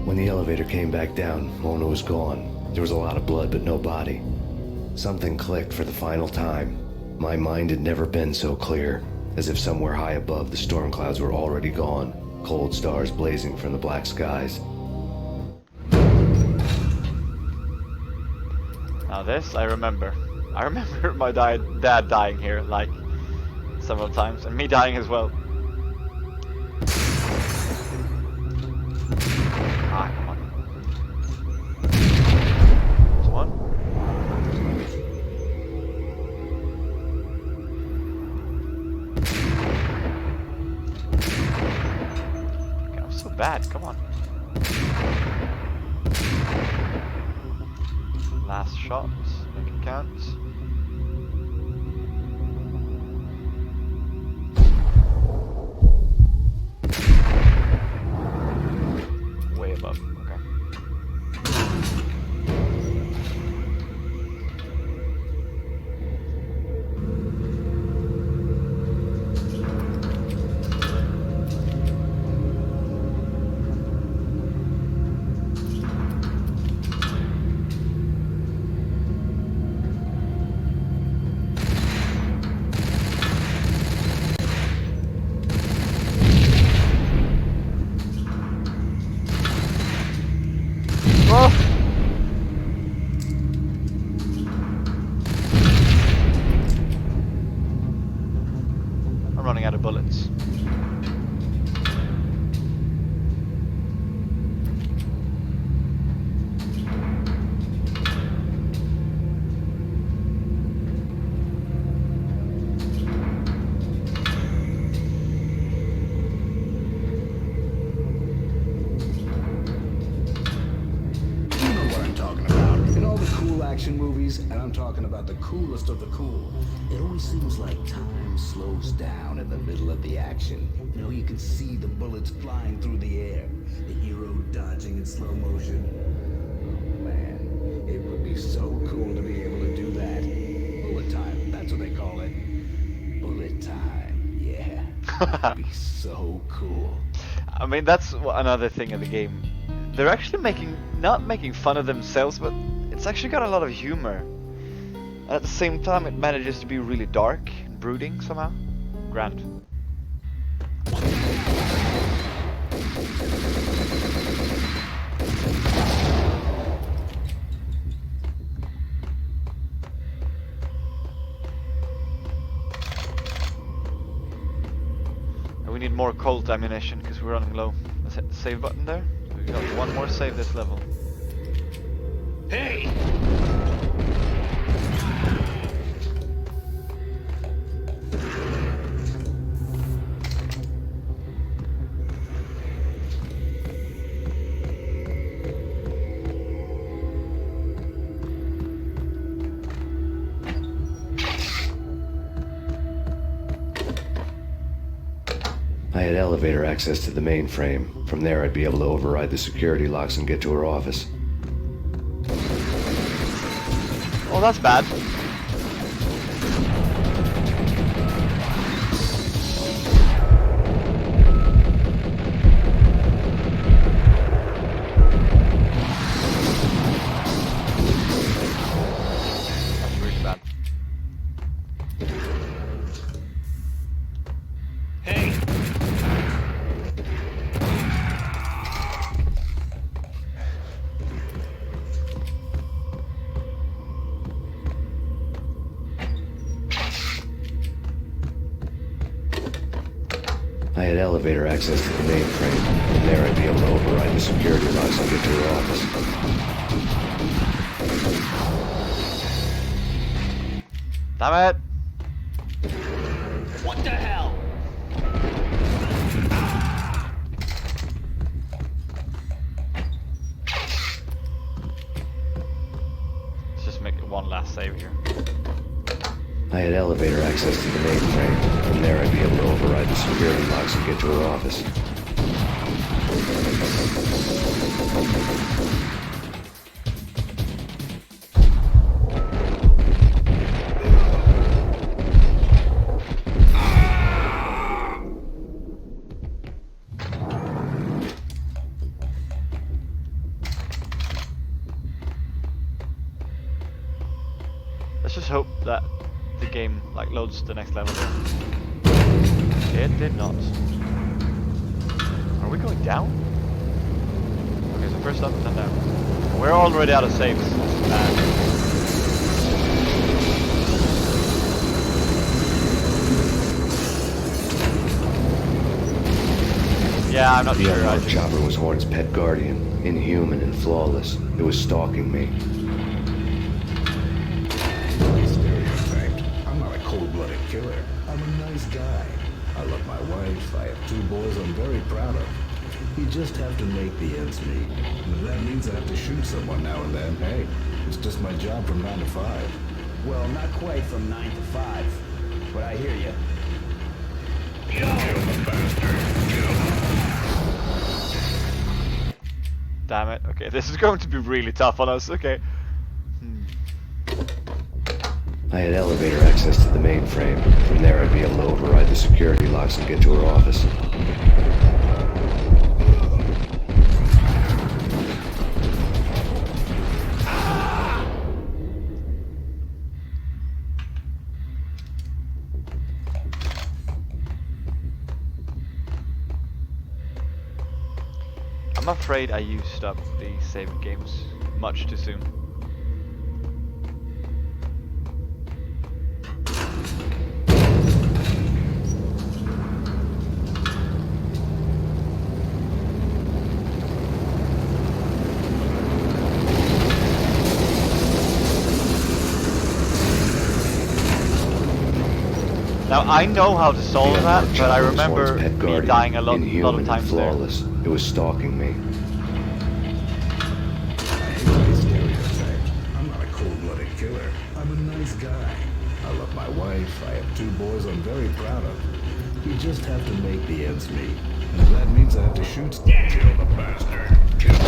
[SPEAKER 4] When the elevator came back down, Mona was gone. There was a lot of blood, but no body. Something clicked for the final time. My mind had never been so clear, as if somewhere high above the storm clouds were already gone, cold stars blazing from the black skies.
[SPEAKER 1] Now this, I remember. I remember my dad dying here, like, several times, and me dying as well. Ah, come on. There's one. Okay, I'm so bad, come on. Last shot, make it count. Way above, okay. running out of bullets.
[SPEAKER 6] Movies, and I'm talking about the coolest of the cool. It always seems like time slows down in the middle of the action. You know, you can see the bullets flying through the air, the hero dodging in slow motion. Oh man, it would be so cool to be able to do that. Bullet time, that's what they call it. Bullet time, yeah. That'd be so cool.
[SPEAKER 1] I mean, that's another thing of the game. They're actually not making fun of themselves, but it's actually got a lot of humor. And at the same time, it manages to be really dark and brooding somehow. Grand. And we need more Colt ammunition because we're running low. Let's hit the save button there. We got one more save this level.
[SPEAKER 2] Hey!
[SPEAKER 4] I had elevator access to the mainframe. From there, I'd be able to override the security locks and get to her office.
[SPEAKER 1] Oh, that's bad. That's really bad.
[SPEAKER 2] Hey!
[SPEAKER 4] I had elevator access to the mainframe. From there, I'd be able to override the security locks and get to her office.
[SPEAKER 1] Damn it!
[SPEAKER 2] What the hell?
[SPEAKER 1] Let's just make it one last save here.
[SPEAKER 4] I had elevator access to the mainframe. From there, I'd be able to override the security locks and get to her office.
[SPEAKER 1] Let's just hope that the game like loads the next level here. It did not. Are we going down? Okay, so first up and then down. We're already out of saves. Yeah, I'm not
[SPEAKER 4] The
[SPEAKER 1] sure.
[SPEAKER 4] unmarked chopper was Horn's pet guardian, inhuman and flawless. It was stalking me.
[SPEAKER 6] Stereotyped. I'm not a cold-blooded killer. I'm a nice guy. I love my wife. I have 2 boys I'm very proud of. You just have to make the ends meet. And if that means I have to shoot someone now and then, hey, it's just my job from 9 to 5.
[SPEAKER 7] Well, not quite from 9 to 5, but I hear you.
[SPEAKER 2] Kill the bastard! Kill him!
[SPEAKER 1] Damn it. Okay, this is going to be really tough on us. Okay.
[SPEAKER 4] I had elevator access to the mainframe. From there, I'd be able to override the security locks and get to her office.
[SPEAKER 1] I'm afraid I used up the save games much too soon. Now I know how to solve
[SPEAKER 4] The
[SPEAKER 1] that,
[SPEAKER 4] unmarked
[SPEAKER 1] but I
[SPEAKER 4] chopper was one's
[SPEAKER 1] remember
[SPEAKER 4] pet
[SPEAKER 1] me
[SPEAKER 4] guardian,
[SPEAKER 1] dying a lot
[SPEAKER 4] inhuman
[SPEAKER 1] of
[SPEAKER 4] and
[SPEAKER 1] times there.
[SPEAKER 4] flawless. It was stalking me.
[SPEAKER 6] I hate to be stereotyped. I'm not a cold-blooded killer. I'm a nice guy. I love my wife. I have 2 boys I'm very proud of. We just have to make the ends meet. And if that means I have to shoot... Kill the bastard. Kill him.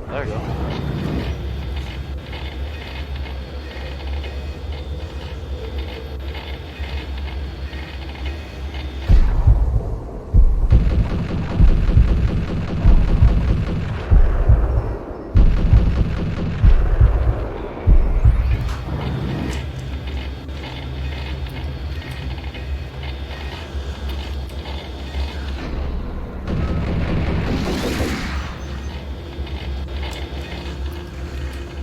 [SPEAKER 1] There we go.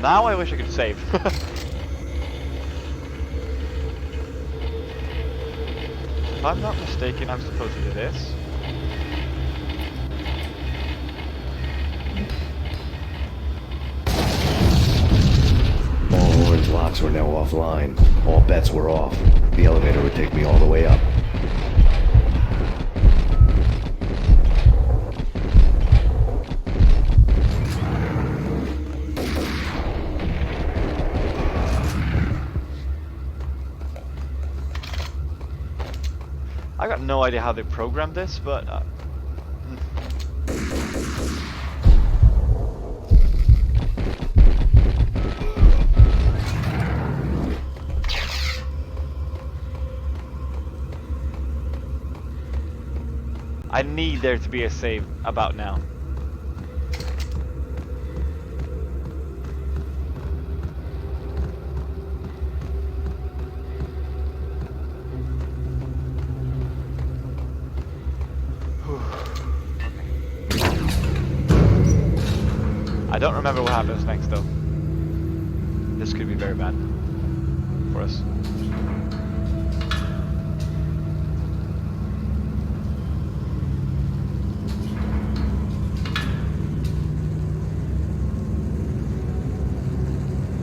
[SPEAKER 1] Now I wish I could save. If I'm not mistaken, I'm supposed to do this.
[SPEAKER 4] All Horn's locks were now offline. All bets were off. The elevator would take me all the way up.
[SPEAKER 1] I got no idea how they programmed this, but I need there to be a save about now. I don't remember what happens next though. This could be very bad for us.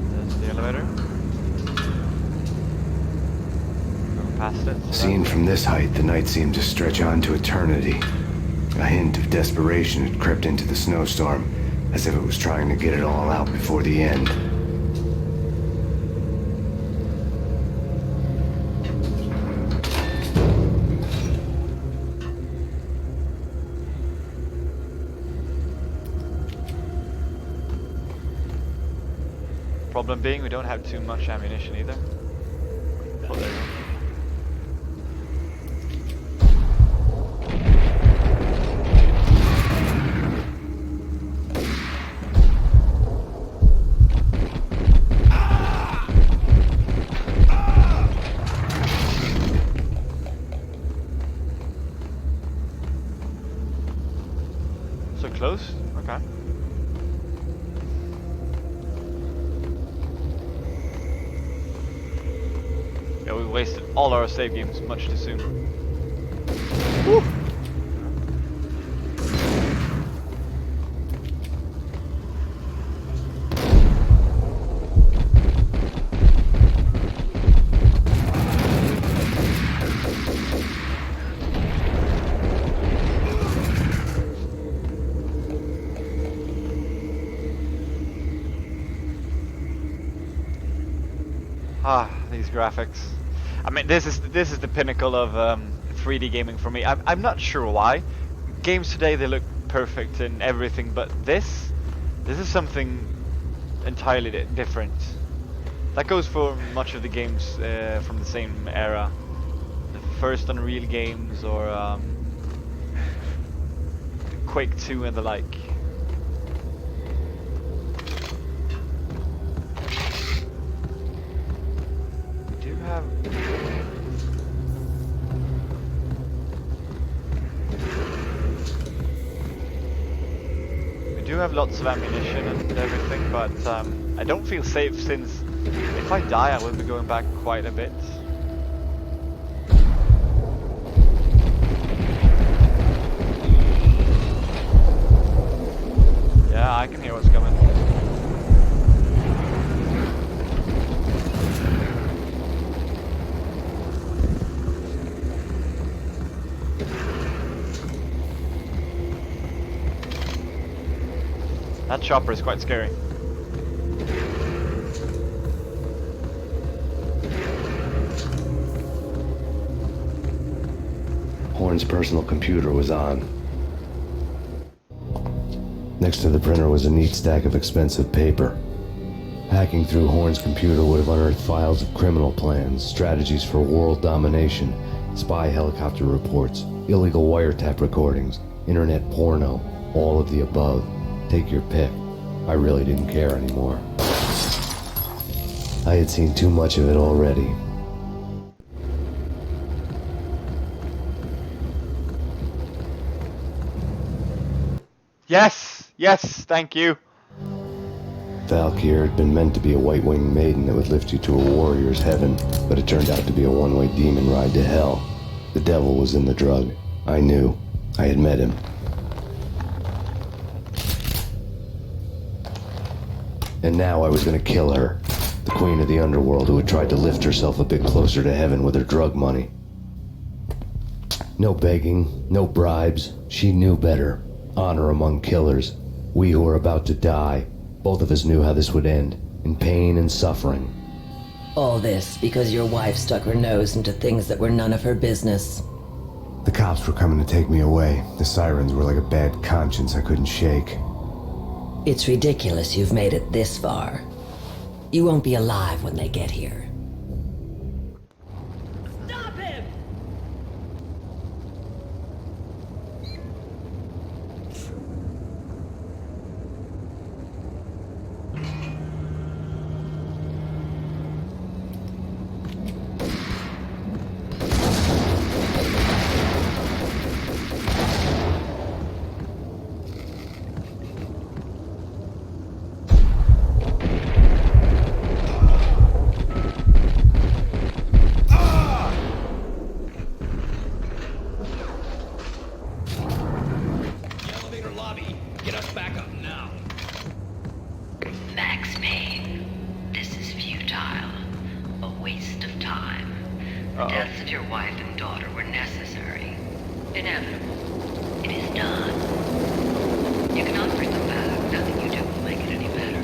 [SPEAKER 1] There's the elevator. Go past it.
[SPEAKER 4] Seen from this height, the night seemed to stretch on to eternity. A hint of desperation had crept into the snowstorm, as if it was trying to get it all out before the end.
[SPEAKER 1] Problem being, we don't have too much ammunition either. Oh, there you go. So close? Okay. Yeah, we wasted all our save games much too soon. Woo! Ah, these graphics. I mean, this is the pinnacle of 3D gaming for me. I'm not sure why. Games today, they look perfect and everything, but this is something entirely different. That goes for much of the games from the same era. The first Unreal games or Quake 2 and the like. We do have lots of ammunition and everything, but I don't feel safe since if I die I will be going back quite a bit. Yeah, I can hear what's coming. That chopper is quite scary.
[SPEAKER 4] Horn's personal computer was on. Next to the printer was a neat stack of expensive paper. Hacking through Horn's computer would have unearthed files of criminal plans, strategies for world domination, spy helicopter reports, illegal wiretap recordings, internet porno, all of the above. Take your pick. I really didn't care anymore. I had seen too much of it already.
[SPEAKER 1] Yes! Yes! Thank you!
[SPEAKER 4] Valkyr had been meant to be a white-winged maiden that would lift you to a warrior's heaven, but it turned out to be a one-way demon ride to hell. The devil was in the drug. I knew. I had met him. And now I was gonna kill her, the queen of the underworld who had tried to lift herself a bit closer to heaven with her drug money. No begging, no bribes. She knew better. Honor among killers. We who were about to die. Both of us knew how this would end, in pain and suffering.
[SPEAKER 9] All this because your wife stuck her nose into things that were none of her business.
[SPEAKER 4] The cops were coming to take me away. The sirens were like a bad conscience I couldn't shake.
[SPEAKER 9] It's ridiculous you've made it this far. You won't be alive when they get here.
[SPEAKER 10] Stop him!
[SPEAKER 9] Max Payne, this is futile. A waste of time. The deaths of your wife and daughter were necessary. Inevitable. It is done. You cannot bring them back. Nothing you do will make it any better.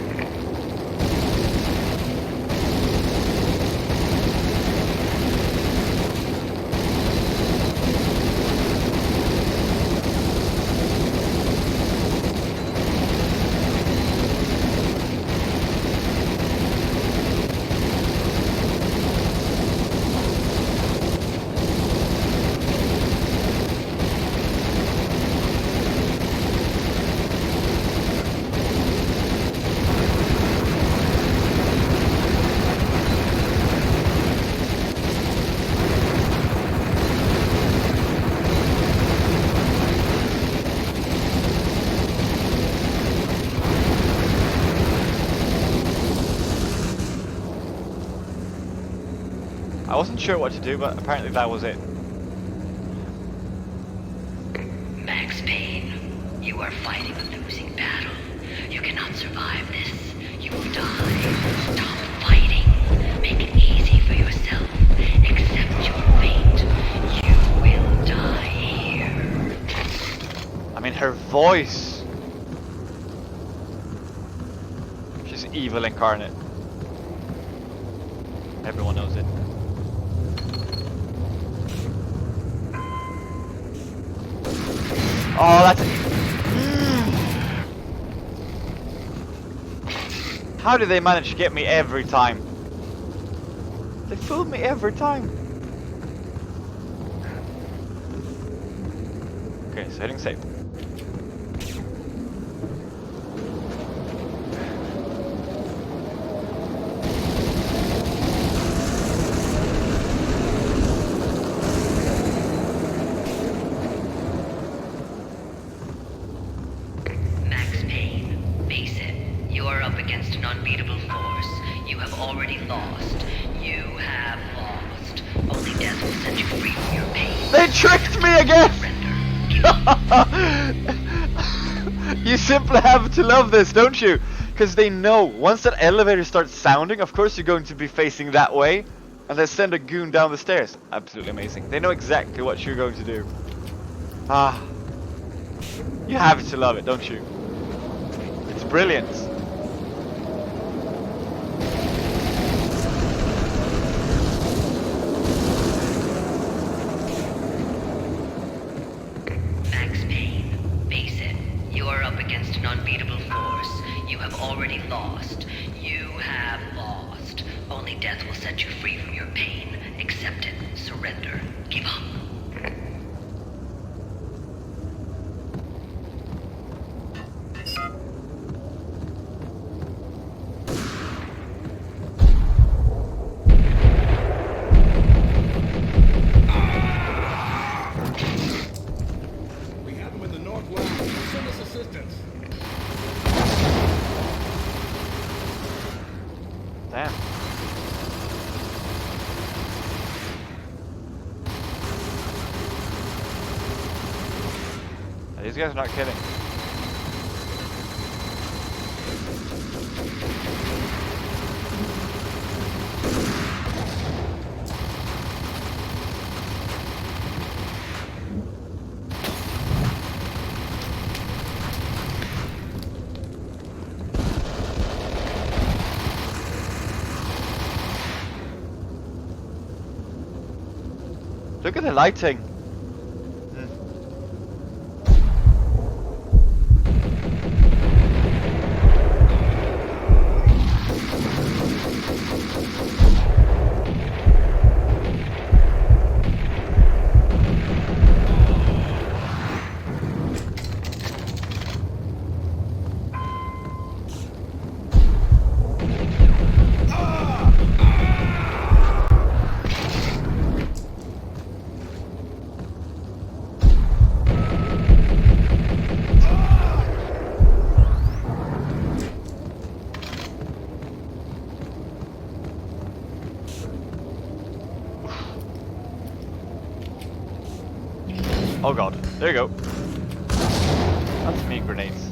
[SPEAKER 1] I wasn't sure what to do, but apparently that was it.
[SPEAKER 9] Max Payne, you are fighting a losing battle. You cannot survive this. You will die. Stop fighting. Make it easy for yourself. Accept your fate. You will die here.
[SPEAKER 1] I mean, her voice. She's evil incarnate. Everyone knows it. Oh, that's... How do they manage to get me every time? They fool me every time. Okay, so hitting save.
[SPEAKER 9] Max Payne, up against an unbeatable force. You have already lost. You have lost. Only death will set you free from your pain.
[SPEAKER 1] They tricked me again!
[SPEAKER 9] Surrender.
[SPEAKER 1] You simply have to love this, don't you? Because they know once that elevator starts sounding, of course you're going to be facing that way, and they send a goon down the stairs. Absolutely amazing. They know exactly what you're going to do. Ah, you have to love it, don't you? It's brilliant.
[SPEAKER 9] Max Payne, face it. You are up against an unbeatable force. You have already lost. You have lost. Only death will set you free from your pain. Accept it. Surrender. Give up.
[SPEAKER 2] We have him in the north lounge. Send us assistance.
[SPEAKER 1] Damn. These guys are not kidding. Look at the lighting. Oh god, there you go. That's me grenades.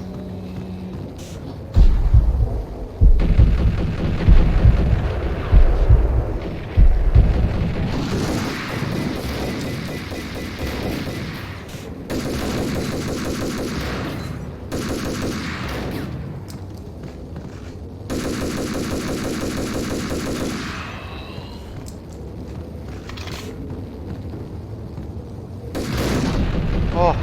[SPEAKER 1] Oh.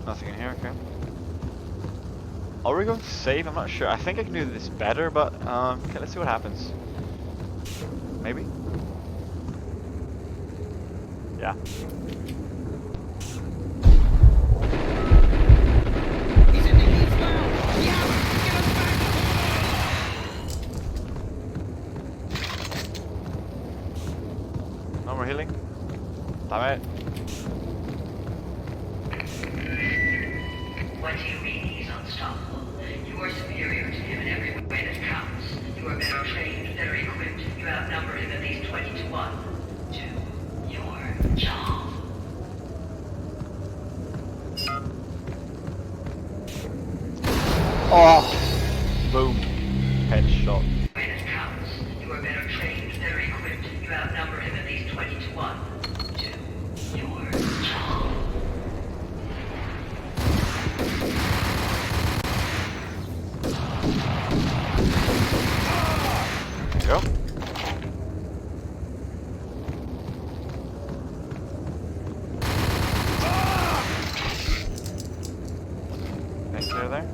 [SPEAKER 1] Nothing in here, okay. Are we going to save? I'm not sure. I think I can do this better, but okay, let's see what happens. Maybe? Yeah. No more healing? Damn it.
[SPEAKER 9] What you mean he's unstoppable? You are superior to him in every way that counts. You are better trained, better equipped. You outnumber him at least 20 to 1. Do your job.
[SPEAKER 1] Oh! Boom. Headshot.
[SPEAKER 9] Way that counts. You are better trained, better equipped. You outnumber him at least 20 to 1. Do your job.
[SPEAKER 1] There you go. Okay, clear there.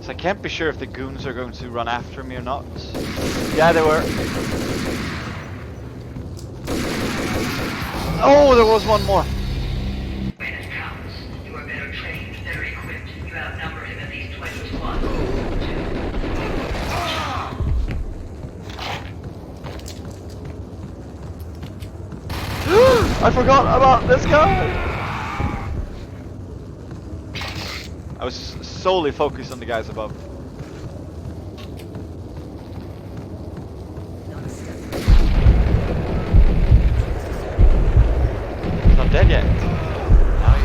[SPEAKER 1] So I can't be sure if the goons are going to run after me or not. Yeah, they were. Oh, there was one more.
[SPEAKER 9] When it counts, you are better trained, better equipped. You outnumber him at least 20 to 1.
[SPEAKER 1] I forgot about this guy! I was solely focused on the guys above. He's not dead yet. Now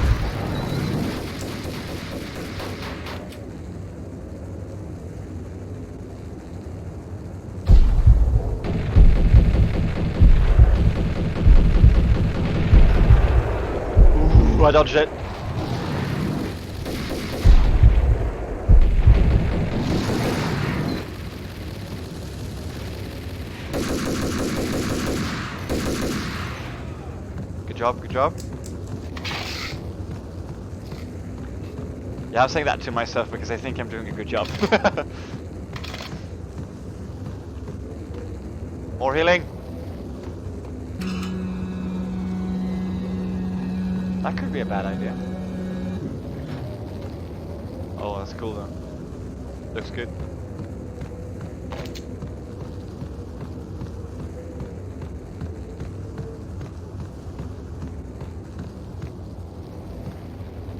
[SPEAKER 1] Ooh, I dodged it. Good job, good job. Yeah, I'm saying that to myself because I think I'm doing a good job. More healing. That could be a bad idea. Oh, that's cool though. Looks good.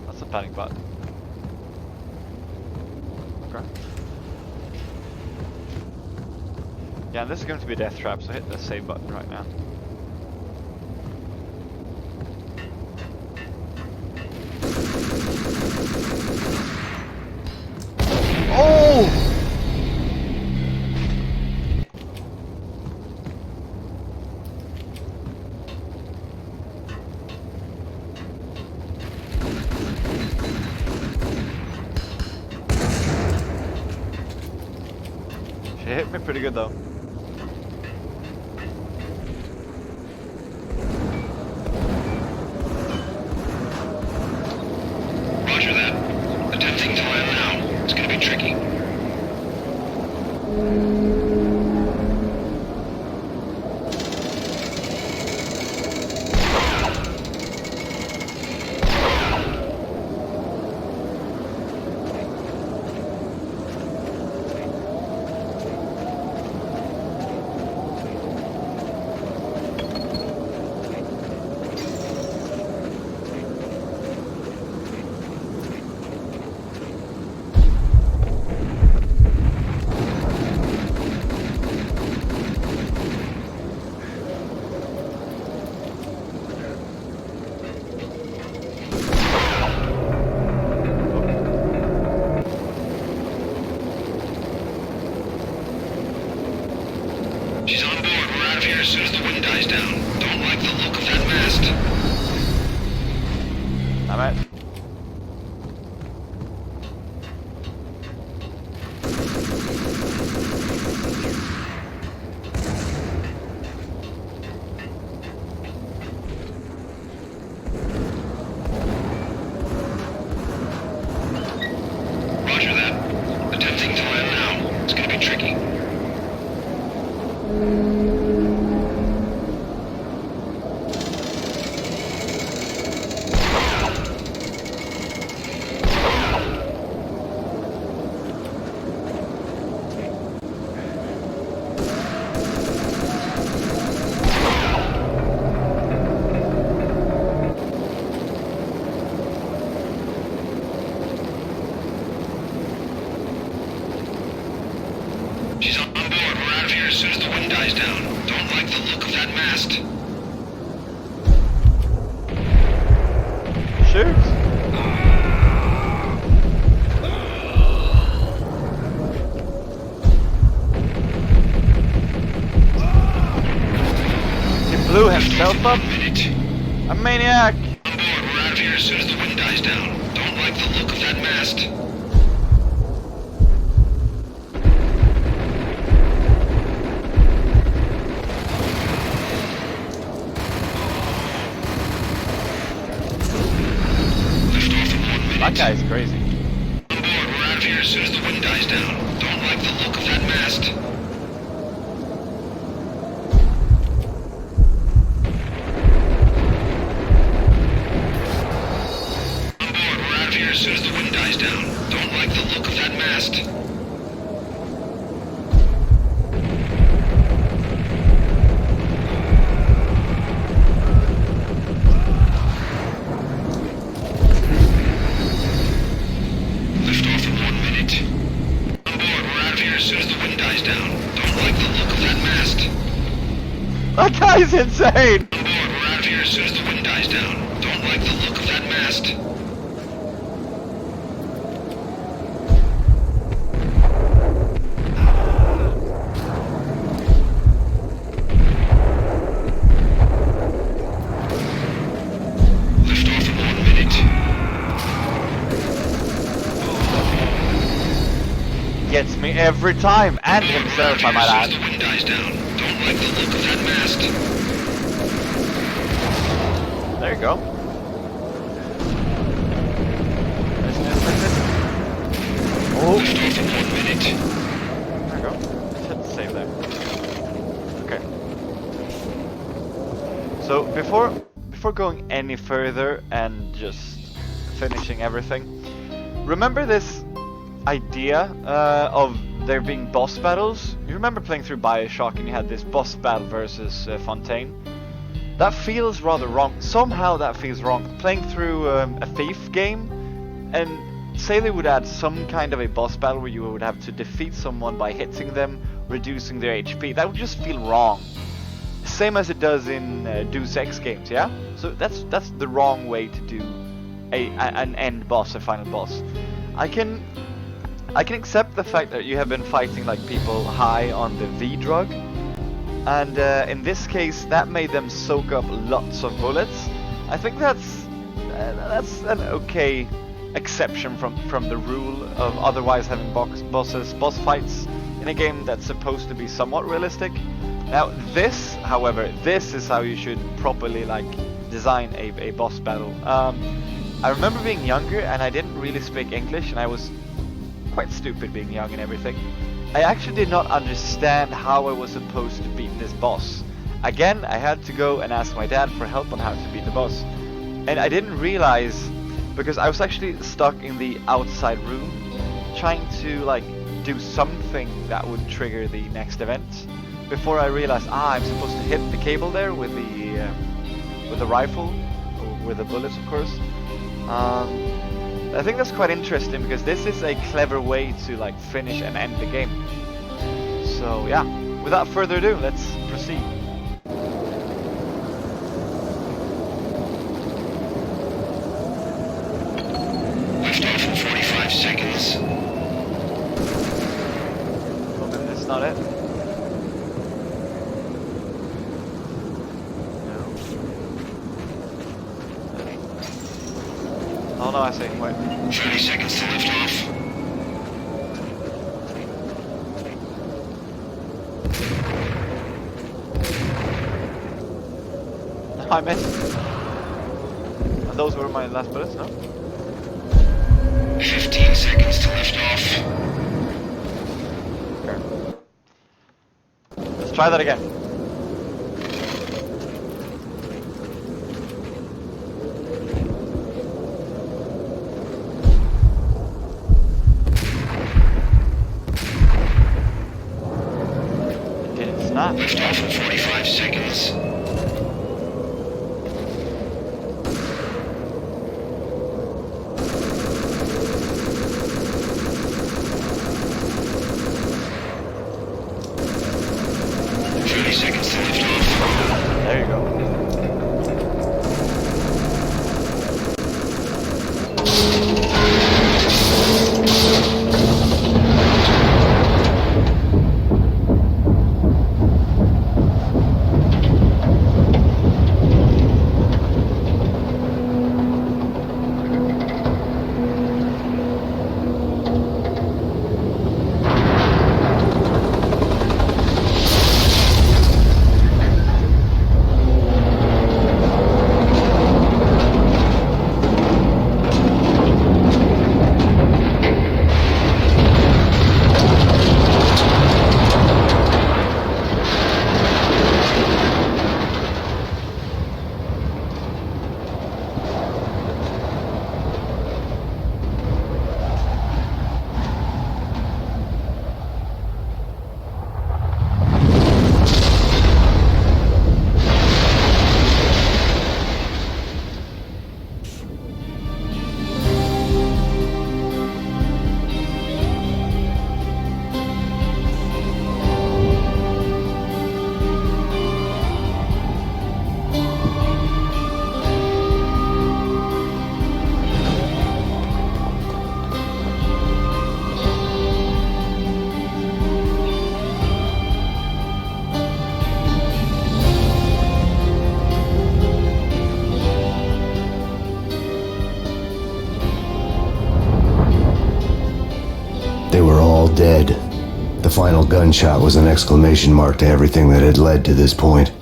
[SPEAKER 1] That's a panic button. Okay. Yeah, this is going to be a death trap, so hit the save button right now. Oh! She hit me pretty good though.
[SPEAKER 2] Roger that. Attempting to land now. It's gonna be tricky. She's on board. We're out of here as soon as the wind dies down. Don't like the look of that mast.
[SPEAKER 1] I'm out.
[SPEAKER 2] Roger that. Attempting to land now. It's gonna be tricky. She's on board. We're out of here as soon as the wind dies down. Don't like the look of that mast.
[SPEAKER 1] Shoot! He blew himself up? A maniac!
[SPEAKER 2] On board. We're out of here as soon as the wind dies down. Don't like the look of that mast.
[SPEAKER 1] That guy's crazy.
[SPEAKER 2] On board. We're out of here here as soon as the wind dies down. Don't like the look of that mast. On board, we're out of here as soon as the wind dies down. Don't like the look of that mast.
[SPEAKER 1] That guy's insane!
[SPEAKER 2] We're out of here as soon as the wind dies down. Don't like the look of that mast. Lift off in 1 minute.
[SPEAKER 1] Gets me every time, and himself, I might add.
[SPEAKER 2] As soon as the wind dies down. Don't like the look of that mast.
[SPEAKER 1] There you go. Listen. Oh!
[SPEAKER 2] Lift off in 1 minute.
[SPEAKER 1] There you go. Just hit the save there. Okay. So before going any further and just finishing everything, remember this idea of there being boss battles? You remember playing through Bioshock and you had this boss battle versus Fontaine? That feels rather wrong. Somehow that feels wrong. Playing through a Thief game, and say they would add some kind of a boss battle where you would have to defeat someone by hitting them, reducing their HP. That would just feel wrong. Same as it does in Deus Ex games, yeah? So that's the wrong way to do an end boss, a final boss. I can accept the fact that you have been fighting like people high on the V drug, and in this case that made them soak up lots of bullets. I think that's an okay exception from the rule of otherwise having boss fights in a game that's supposed to be somewhat realistic. Now this, however, this is how you should properly like design a boss battle. I remember being younger and I didn't really speak English, and I was quite stupid being young and everything. I actually did not understand how I was supposed to beat this boss. Again, I had to go and ask my dad for help on how to beat the boss. And I didn't realize, because I was actually stuck in the outside room trying to like do something that would trigger the next event, before I realized, I'm supposed to hit the cable there with the rifle, or with the bullets of course. I think that's quite interesting because this is a clever way to like finish and end the game. So yeah, without further ado, let's proceed.
[SPEAKER 2] Lift off in 45 seconds.
[SPEAKER 1] Oh, maybe that's not it. Oh no, I see. Wait.
[SPEAKER 2] 30 seconds to lift off.
[SPEAKER 1] I missed. And those were my last bullets, no?
[SPEAKER 2] 15 seconds to lift off.
[SPEAKER 1] Okay. Let's try that again.
[SPEAKER 2] Lift off in 45 seconds.
[SPEAKER 4] They were all dead. The final gunshot was an exclamation mark to everything that had led to this point.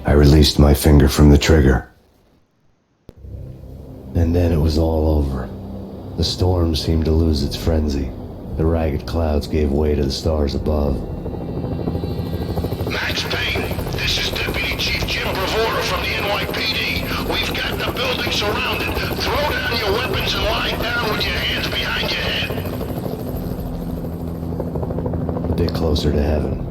[SPEAKER 4] I released my finger from the trigger. And then it was all over. The storm seemed to lose its frenzy. The ragged clouds gave way to the stars above.
[SPEAKER 2] Max Payne, this is Deputy Chief Jim Bravura from the NYPD. We've got the building surrounded. Throw down your weapons and lie down with your hands behind your head.
[SPEAKER 4] A bit closer to heaven.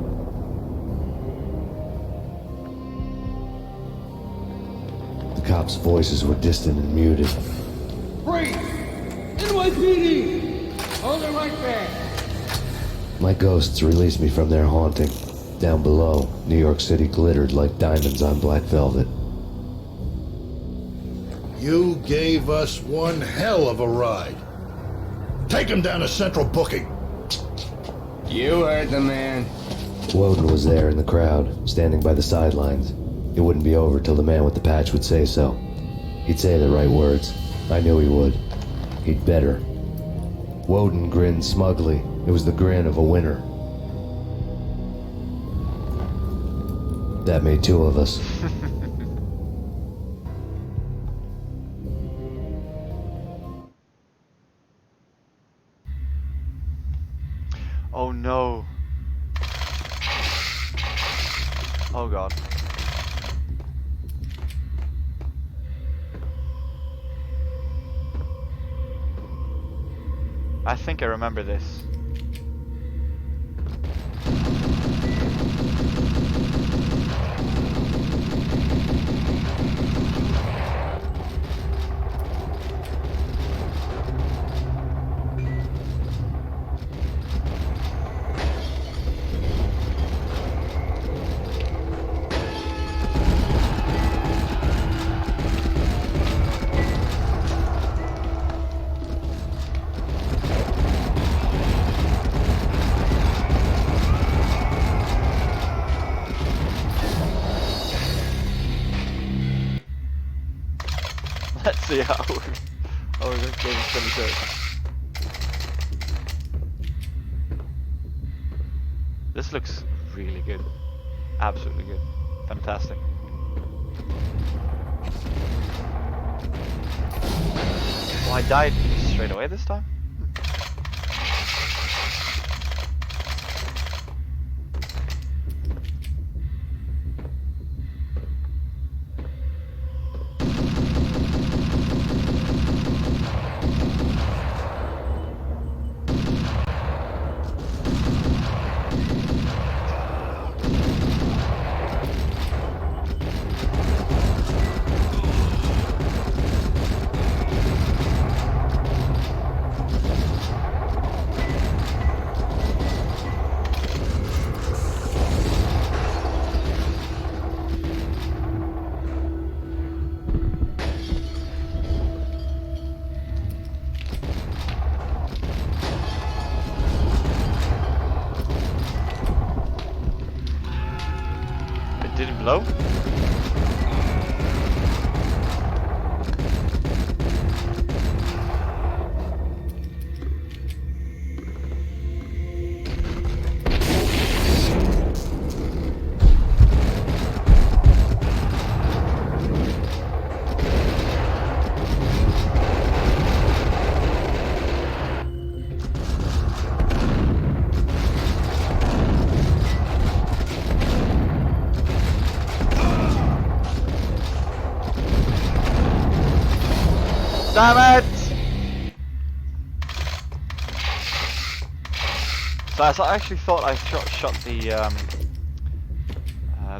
[SPEAKER 4] The cops' voices were distant and muted.
[SPEAKER 10] Freeze! NYPD! Hold it right there!
[SPEAKER 4] My ghosts released me from their haunting. Down below, New York City glittered like diamonds on black velvet.
[SPEAKER 5] You gave us one hell of a ride. Take him down to Central Booking.
[SPEAKER 10] You heard the man.
[SPEAKER 4] Woden was there in the crowd, standing by the sidelines. It wouldn't be over till the man with the patch would say so. He'd say the right words. I knew he would. He'd better. Woden grinned smugly. It was the grin of a winner. That made two of us.
[SPEAKER 1] Oh no. Oh god. I think I remember this. Let's see how this game is gonna go. This looks really good. Absolutely good. Fantastic. Oh, I died straight away this time? Did it blow? Damn it! So I actually thought I shot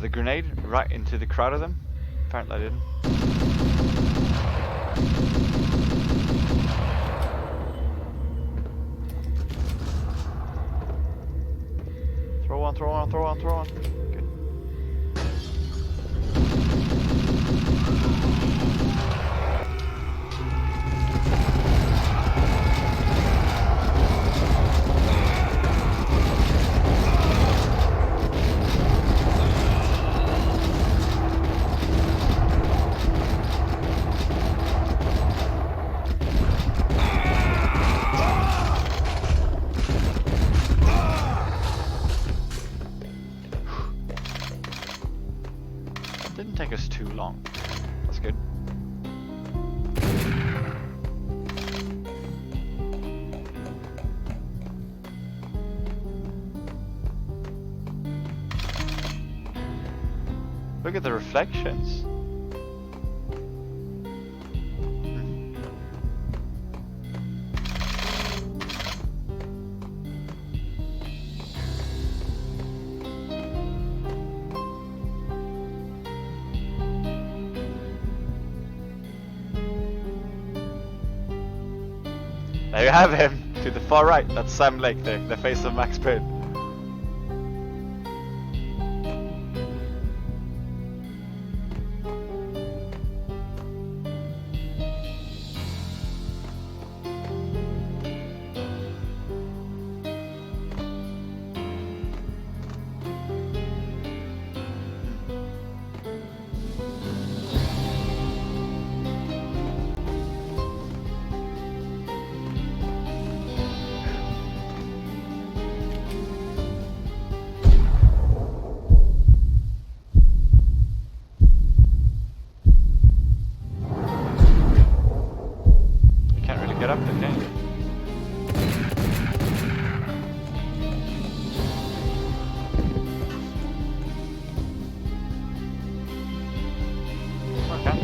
[SPEAKER 1] the grenade right into the crowd of them. Apparently I didn't. Throw one, throw one, throw one, throw one. Good. Look at the reflections. There you have him, to the far right. That's Sam Lake there, the face of Max Payne. Get up there, can you? Okay.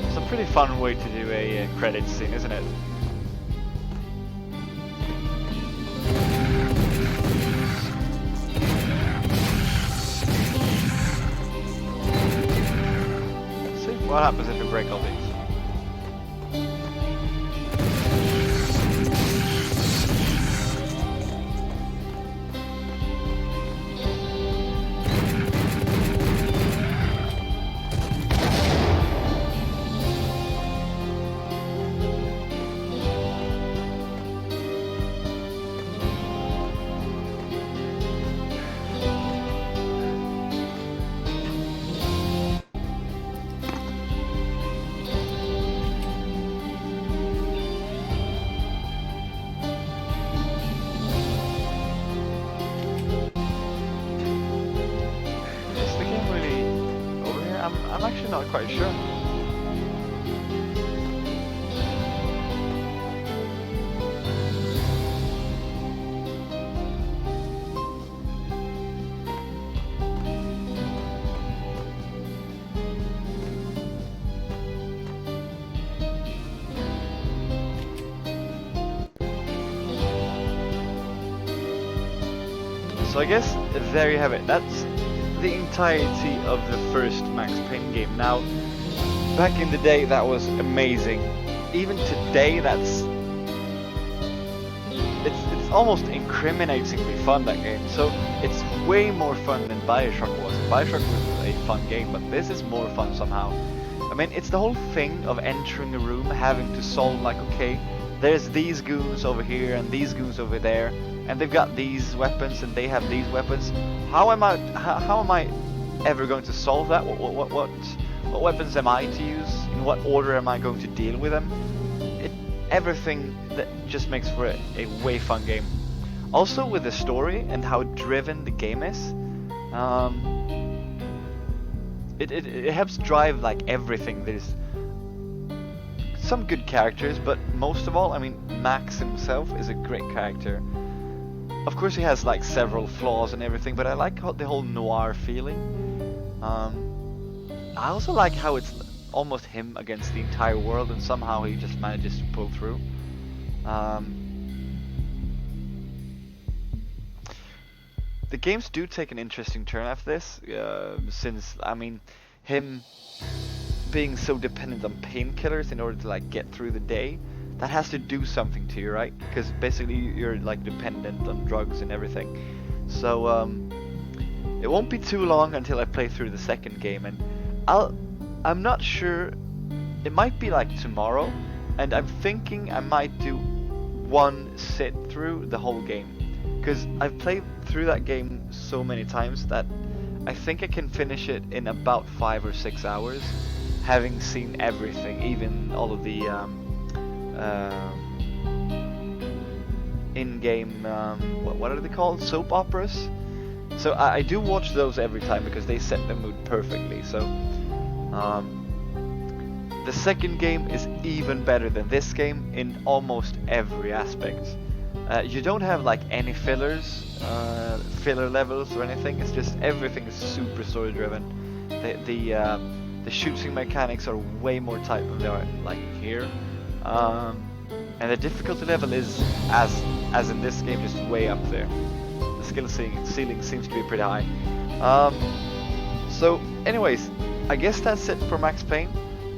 [SPEAKER 1] It's a pretty fun way to do a credits scene, isn't it? What happens if we break all these? I'm actually not quite sure. So I guess there you have it. That's the entirety of the first Max Payne game. Now, back in the day, that was amazing. Even today, it's almost incriminatingly fun, that game. So it's way more fun than Bioshock was. Bioshock was a fun game, but this is more fun somehow. I mean, it's the whole thing of entering a room, having to solve, like, okay, there's these goons over here and these goons over there, and they've got these weapons and they have these weapons. How am I ever going to solve that? What weapons am I to use? In what order am I going to deal with them? Everything that just makes for a way fun game. Also with the story and how driven the game is, it helps drive like everything. There's some good characters, but most of all, I mean, Max himself is a great character. Of course he has like several flaws and everything, but I like the whole noir feeling. I also like how it's almost him against the entire world, and somehow he just manages to pull through. The games do take an interesting turn after this, since, I mean, him being so dependent on painkillers in order to like get through the day, that has to do something to you, right? Because basically you're like dependent on drugs and everything. So it won't be too long until I play through the second game, and I'm not sure, it might be like tomorrow, and I'm thinking I might do one sit through the whole game, because I've played through that game so many times that I think I can finish it in about 5 or 6 hours, having seen everything, even all of the in-game, what are they called? Soap operas? So I do watch those every time because they set the mood perfectly. So the second game is even better than this game in almost every aspect. You don't have like any filler levels or anything. It's just everything is super story driven. The shooting mechanics are way more tight than they are like here, and the difficulty level is as in this game just way up there. The skill ceiling seems to be pretty high. So, anyways, I guess that's it for Max Payne.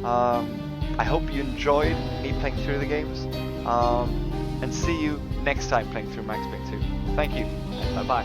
[SPEAKER 1] I hope you enjoyed me playing through the games, and see you next time playing through Max Payne 2. Thank you, bye bye.